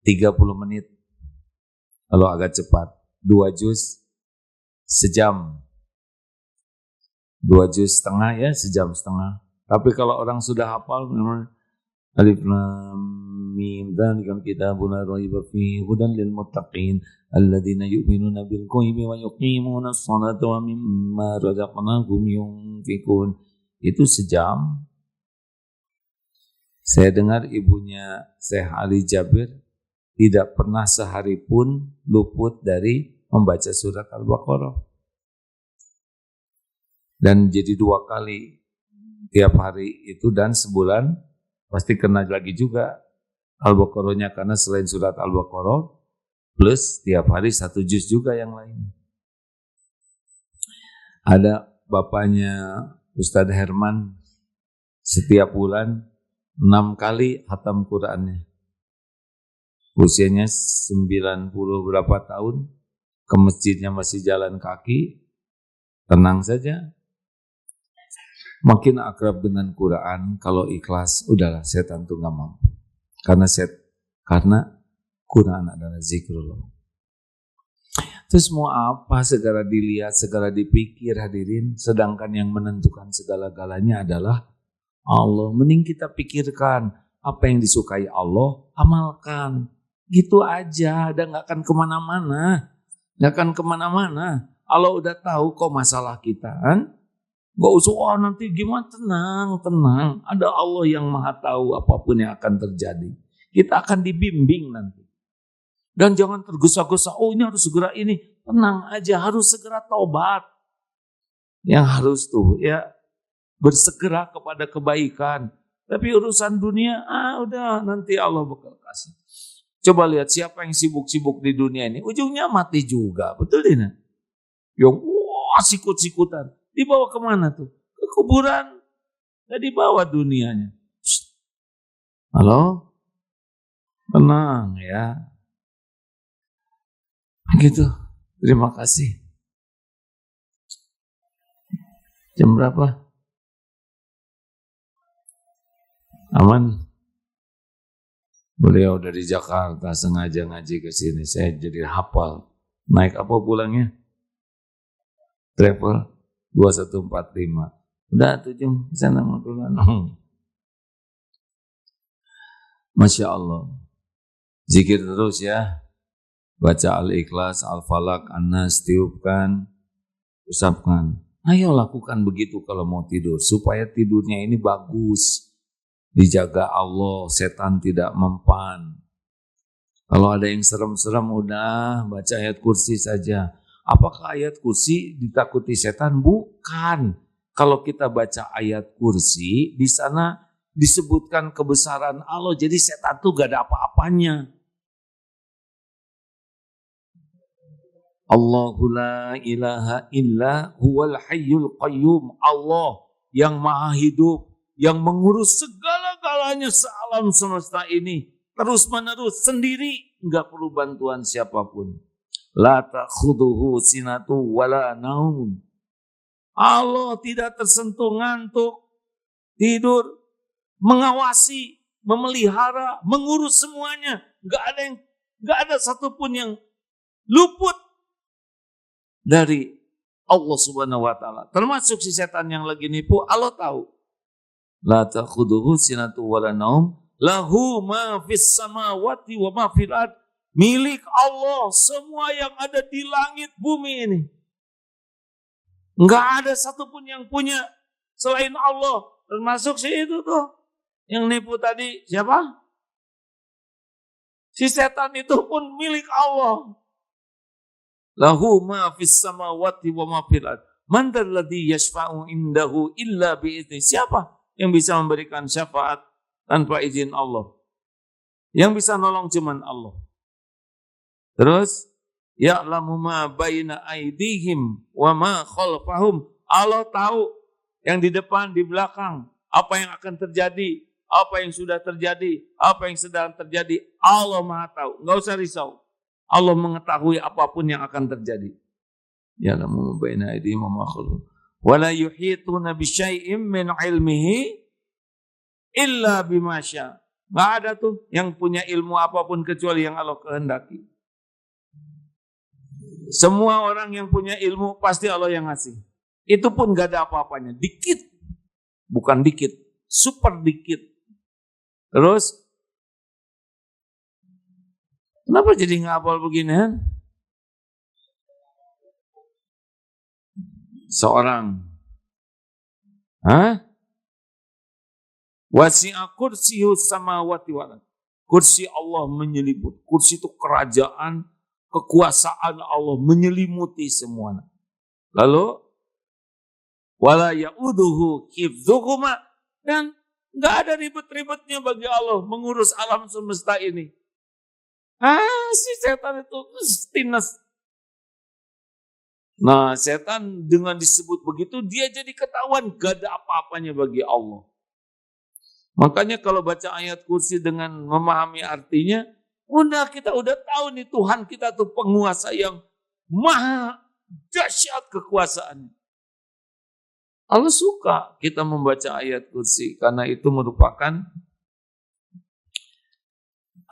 S1: 30 menit. Kalau agak cepat, 2 juz sejam. 2 juz setengah ya, sejam setengah. Tapi kalau orang sudah hafal, memang Alif Lam Mim dzalikal kitabul la raiba fihi hudan lil muttaqin alladzina yu'minuna bil ghaibi wa yuqimuna ash-shalata wa mimma razaqnahum yunfiqun. Itu sejam. Saya dengar ibunya Syekh Ali Jabir tidak pernah sehari pun luput dari membaca surat Al-Baqarah. Dan jadi 2 kali tiap hari itu, dan sebulan pasti kena lagi juga Al-Baqarahnya, karena selain surat Al-Baqarah plus tiap hari 1 juz juga yang lain. Ada bapaknya Ustadz Herman, setiap bulan 6 kali khatam Qur'annya. Usianya 90 berapa tahun, ke masjidnya masih jalan kaki, tenang saja. Makin akrab dengan Quran, kalau ikhlas, udahlah, setan tuh gak mampu. Karena Quran adalah zikrullah. Terus mau apa segala dilihat, segala dipikir hadirin, sedangkan yang menentukan segala-galanya adalah Allah. Mending kita pikirkan apa yang disukai Allah, amalkan. Gitu aja, dan gak akan kemana-mana. Gak akan kemana-mana. Allah udah tahu kok masalah kita kan. Gak usah nanti gimana, tenang. Ada Allah yang maha tahu apapun yang akan terjadi. Kita akan dibimbing nanti. Dan jangan tergesa-gesa, ini harus segera ini. Tenang aja, harus segera taubat. Yang harus tuh ya bersegera kepada kebaikan. Tapi urusan dunia, udah nanti Allah bakal kasih. Coba lihat siapa yang sibuk-sibuk di dunia ini, ujungnya mati juga, betul tidak? Yang sikut-sikutan. Dibawa kemana tuh? Ke kuburan. Gak dibawa dunianya. Halo? Tenang ya. Begitu. Terima kasih. Jam berapa? Aman? Beliau dari Jakarta sengaja ngaji ke sini. Saya jadi hafal. Naik apa pulangnya? Travel 2145. Udah tuh Jung, sana mau pulang. Masya Allah. Zikir terus ya. Baca Al-Ikhlas, Al-Falaq, An-Nas, tiupkan, usapkan. Ayo lakukan begitu kalau mau tidur. Supaya tidurnya ini bagus. Dijaga Allah, setan tidak mempan. Kalau ada yang serem-serem, udah baca ayat kursi saja. Apakah ayat kursi ditakuti setan? Bukan. Kalau kita baca ayat kursi, di sana disebutkan kebesaran Allah. Jadi setan itu gak ada apa-apanya. Allahu la ilaha illa huwal hayyul qayyum. Allah yang maha hidup, yang mengurus segala-galanya sealam semesta ini terus menerus sendiri, enggak perlu bantuan siapapun. La ta'khudhuhu sinatu wala naum. Allah tidak tersentuh ngantuk, tidur, mengawasi, memelihara, mengurus semuanya. Enggak ada satupun yang luput dari Allah Subhanahu wa taala. Termasuk si setan yang lagi nipu, Allah tahu. La ta'khudhuhu sinatu wala naum, lahu ma fis samawati wa ma fil ard. Milik Allah semua yang ada di langit bumi ini. Enggak ada satupun yang punya selain Allah. Termasuk si itu tuh yang nipu tadi, siapa? Si setan itu pun milik Allah. Lahu ma fis samawati wa ma fil ard. Man dzalladzi yashfa'u indahu illa bi'izni. Siapa yang bisa memberikan syafaat tanpa izin Allah? Yang bisa nolong cuman Allah. Terus ya'lamu ma baina aydihim wa ma khalfahum. Allah tahu yang di depan, di belakang, apa yang akan terjadi, apa yang sudah terjadi, apa yang sedang terjadi. Allah Maha tahu. Enggak usah risau. Allah mengetahui apapun yang akan terjadi. Ya'lamu ma baina aydihim wa ma khalfahum. Wa la yuhituna bi syai'in min 'ilmihi illa bima syaa. Enggak ada tuh yang punya ilmu apapun kecuali yang Allah kehendaki. Semua orang yang punya ilmu pasti Allah yang ngasih. Itu pun gak ada apa-apanya. Dikit. Bukan dikit. Super dikit. Terus. Kenapa jadi ngapal begini? Seorang. Wasi'a kursiyus samawati wal ardh. Kursi Allah menyeliput. Kursi itu kerajaan, kekuasaan Allah menyelimuti semuanya. Lalu wala ya'uduhu hifdzuhuma, dan enggak ada ribet-ribetnya bagi Allah mengurus alam semesta ini. Si setan itu stinas. Nah, setan dengan disebut begitu dia jadi ketahuan gak ada apa-apanya bagi Allah. Makanya kalau baca ayat kursi dengan memahami artinya, kita udah tahu nih Tuhan kita tuh penguasa yang maha dahsyat kekuasaannya. Allah suka kita membaca ayat kursi karena itu merupakan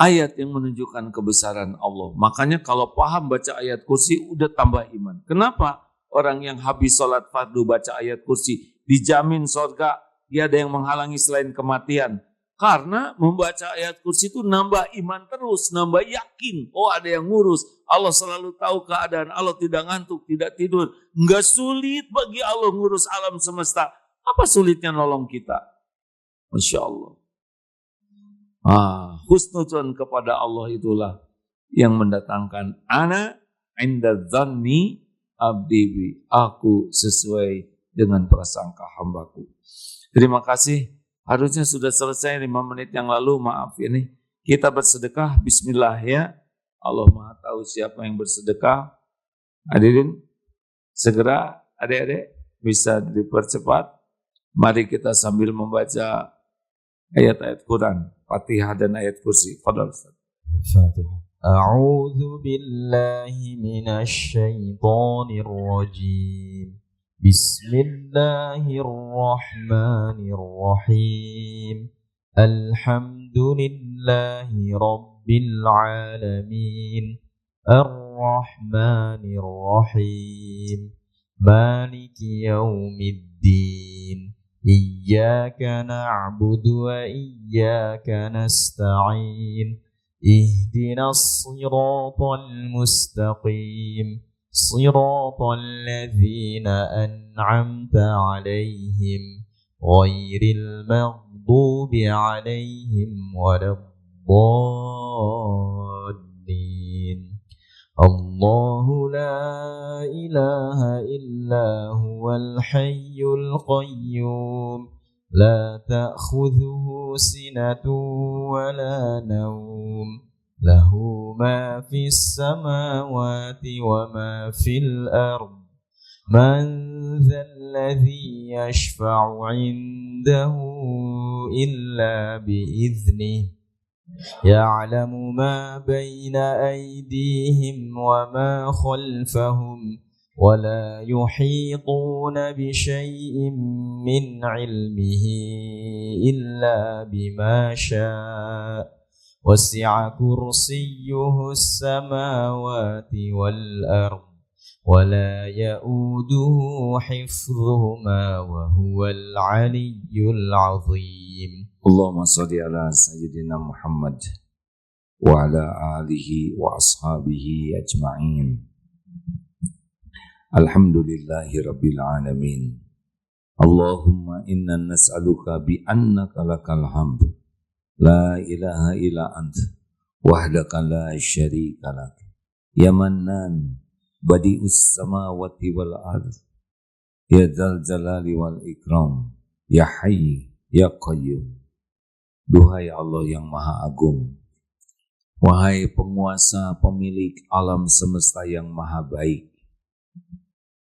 S1: ayat yang menunjukkan kebesaran Allah. Makanya kalau paham baca ayat kursi udah tambah iman. Kenapa orang yang habis sholat fardu baca ayat kursi dijamin surga, dia ada yang menghalangi selain kematian? Karena membaca ayat kursi itu nambah iman terus, nambah yakin. Oh, ada yang ngurus. Allah selalu tahu keadaan. Allah tidak ngantuk, tidak tidur. Enggak sulit bagi Allah ngurus alam semesta. Apa sulitnya nolong kita? Masya Allah. Husnuzon kepada Allah itulah yang mendatangkan ana inda dzanni abdi bi. Aku sesuai dengan prasangka hambaku. Terima kasih. Harusnya sudah selesai 5 menit yang lalu, maaf ini. Kita bersedekah, bismillah ya. Allah Maha tahu siapa yang bersedekah. Hadirin, segera adik-adik bisa dipercepat. Mari kita sambil membaca ayat-ayat Quran, Fatihah dan ayat kursi. Fadhal Ustaz.
S2: Fatihah. A'udzu billahi minasy syaithanir rajim. Bismillahirrahmanirrahim. Alhamdulillahi rabbil alamin. Ar-Rahmanir Rahim. Maliki yaumiddin. Iyyaka na'budu wa iyyaka nasta'in. Ihdinas siratal mustaqim. صراط الذين أنعمت عليهم غير المغضوب عليهم ولا الضالين. الله لا إله إلا هو الحي القيوم لا تأخذه سنة ولا نوم له ما في السماوات وما في الأرض من ذا الذي يشفع عنده إلا بإذنه يعلم ما بين أيديهم وما خلفهم ولا يحيطون بشيء من علمه إلا بما شاء وسع كرسيه السماوات والأرض ولا يؤوده حفظهما وهو العلي العظيم.
S1: اللهم صل على سيدنا محمد وعلى آله وأصحابه أجمعين. Alhamdulillahi Rabbil Alamin. Allahumma inna nas'aluka bi'annaka lakal hamd la ilaha illa ant wahdaka la syarika lak ya mannan badi'us samawati wal ard ya dzal jalali wal ikram ya hayy ya qayyum. Duhai Allah yang Maha Agung, wahai penguasa pemilik alam semesta yang maha baik,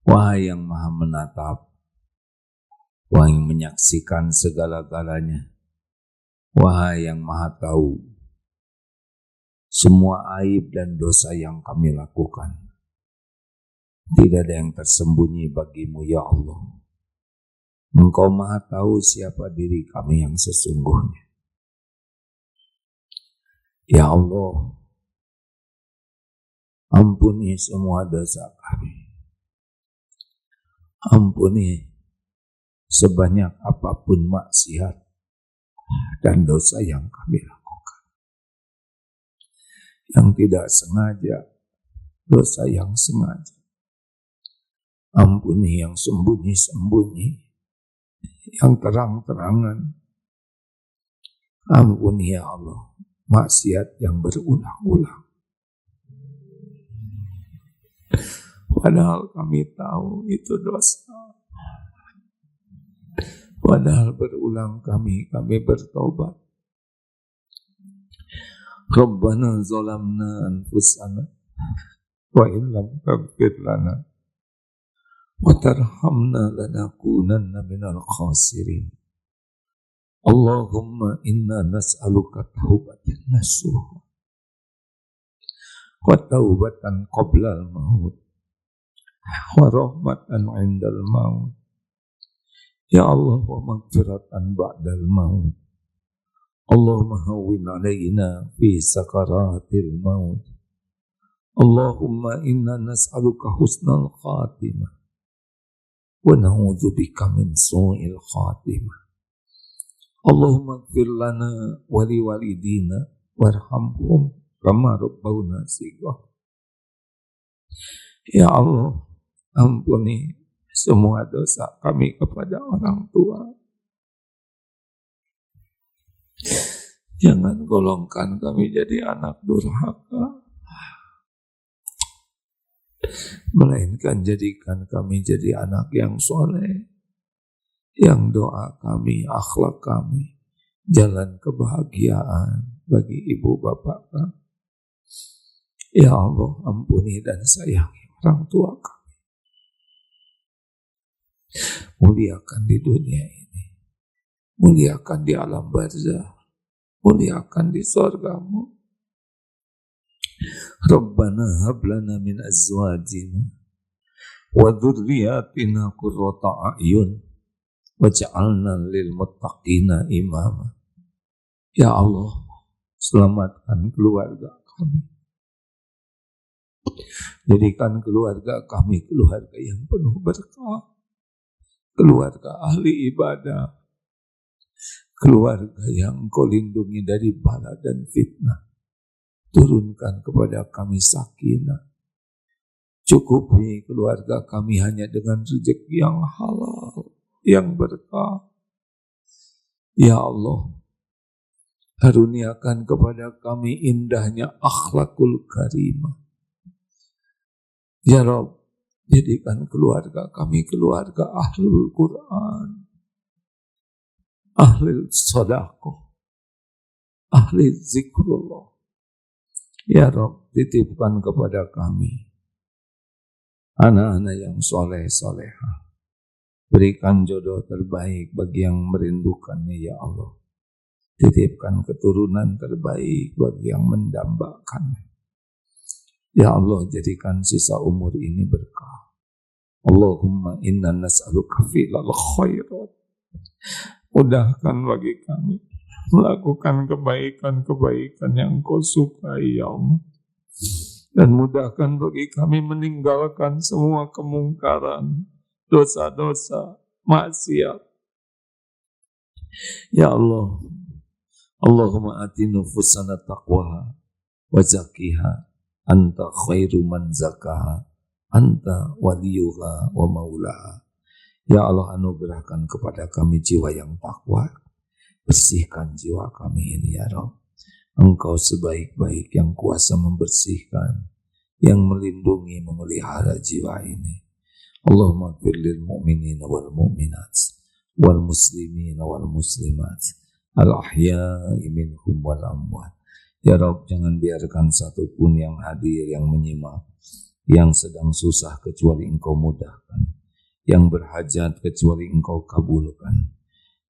S1: wahai yang maha menatap, wahai yang menyaksikan segala-galanya, wahai yang maha tahu semua aib dan dosa yang kami lakukan. Tidak ada yang tersembunyi bagimu ya Allah. Engkau maha tahu siapa diri kami yang sesungguhnya. Ya Allah, ampuni semua dosa kami. Ampuni sebanyak apapun maksiat dan dosa yang kami lakukan. Yang tidak sengaja, dosa yang sengaja. Ampuni yang sembunyi-sembunyi, yang terang-terangan. Ampuni ya Allah, maksiat yang berulang-ulang. Padahal kami tahu itu dosa. Padahal berulang kami bertobat. Rabbana zalamna anfusana wa illam taghfir lana wa tarhamna lanakunanna minal khasirin. Allahumma inna nas'aluka taubatan nasuha wa taubatan qabla al-maut wa rahmatan 'indal maut. Ya Allah, wa maghfiratan ba'dal maut. Allahumma hawwin 'alaina fi sakaratil maut. Allahumma inna nas'aluka husnal khatimah wa na'udzubika min su'il khatimah. Allahumma ighfir lana wa liwalidina warhamhum kama rabbawna shighara. Ya Allah, ampuni semua dosa kami kepada orang tua. Jangan golongkan kami jadi anak durhaka, melainkan jadikan kami jadi anak yang soleh, yang doa kami, akhlak kami, jalan kebahagiaan bagi ibu bapak kami. Ya Allah, ampuni dan sayangi orang tua kami. Muliakan di dunia ini, muliakan di alam barzah, muliakan di surgamu. Rabbana hablana min azwajina wa dhurriyyatina qurrata a'yun waj'alna lil muttaqina imama. Ya Allah, selamatkan keluarga kami. Jadikan keluarga kami keluarga yang penuh berkah, keluarga ahli ibadah, keluarga yang Engkau lindungi dari bala dan fitnah. Turunkan kepada kami sakinah. Cukupi keluarga kami hanya dengan rezeki yang halal, yang berkah. Ya Allah, karuniakan kepada kami indahnya akhlakul karimah. Ya Rabb, jadikan keluarga kami keluarga ahlul Quran, ahli sedekah, ahli zikrullah, Ya Rabb, titipkan kepada kami anak-anak yang soleh-solehah. Berikan jodoh terbaik bagi yang merindukannya ya Allah. Titipkan keturunan terbaik bagi yang mendambakannya. Ya Allah, jadikan sisa umur ini berkah. Allahumma inna nas'aluka fi'lal khairat. Mudahkan bagi kami melakukan kebaikan-kebaikan yang Kau sukai ya Allah. Dan mudahkan bagi kami meninggalkan semua kemungkaran, dosa-dosa, maksiat. Ya Allah, Allahumma ati nufusana taqwaha wa zakkiha anta khairu man zakaha anta waliyuha wa maulaha. Ya Allah, anugerahkan kepada kami jiwa yang takwa. Bersihkan jiwa kami ini ya Rabb. Engkau sebaik-baik yang kuasa membersihkan, yang melindungi, memelihara jiwa ini. Allahumma ighfir lil mu'minin wal mu'minat wal muslimin wal muslimat al ahya'i minhum wal amwat. Ya Rabb, jangan biarkan satupun yang hadir, yang menyimak, yang sedang susah kecuali Engkau mudahkan, yang berhajat kecuali Engkau kabulkan,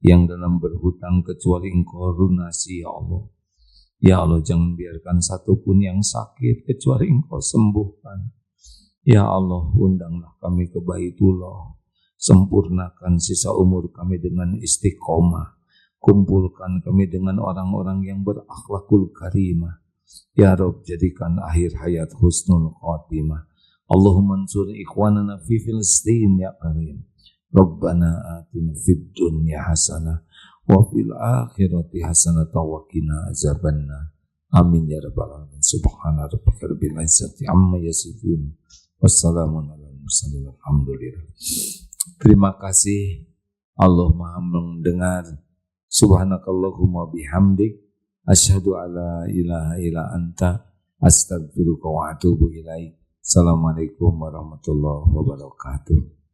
S1: yang dalam berhutang kecuali Engkau lunasi ya Allah. Ya Allah, jangan biarkan satupun yang sakit kecuali Engkau sembuhkan. Ya Allah, undanglah kami ke Baitullah. Sempurnakan sisa umur kami dengan istiqomah. Kumpulkan kami dengan orang-orang yang berakhlakul karimah. Ya Rabb, jadikan akhir hayat husnul khatimah. Allahumma ansur ikhwanana fi Filistin ya Karim. Rabbana atina fid dunya hasanah wa fil akhirati hasanah wa qina azabannar. Amin ya rabbal alamin. Subhana rabbika rabbil izzati amma yasifun. Wassalamun ala mursalin. Alhamdulillah. Terima kasih. Allah Maha mendengar. Subhanakallahumma bihamdik asyhadu alla ilaha illa anta astaghfiruka wa atubu ilaik. Assalamualaikum warahmatullahi wabarakatuh.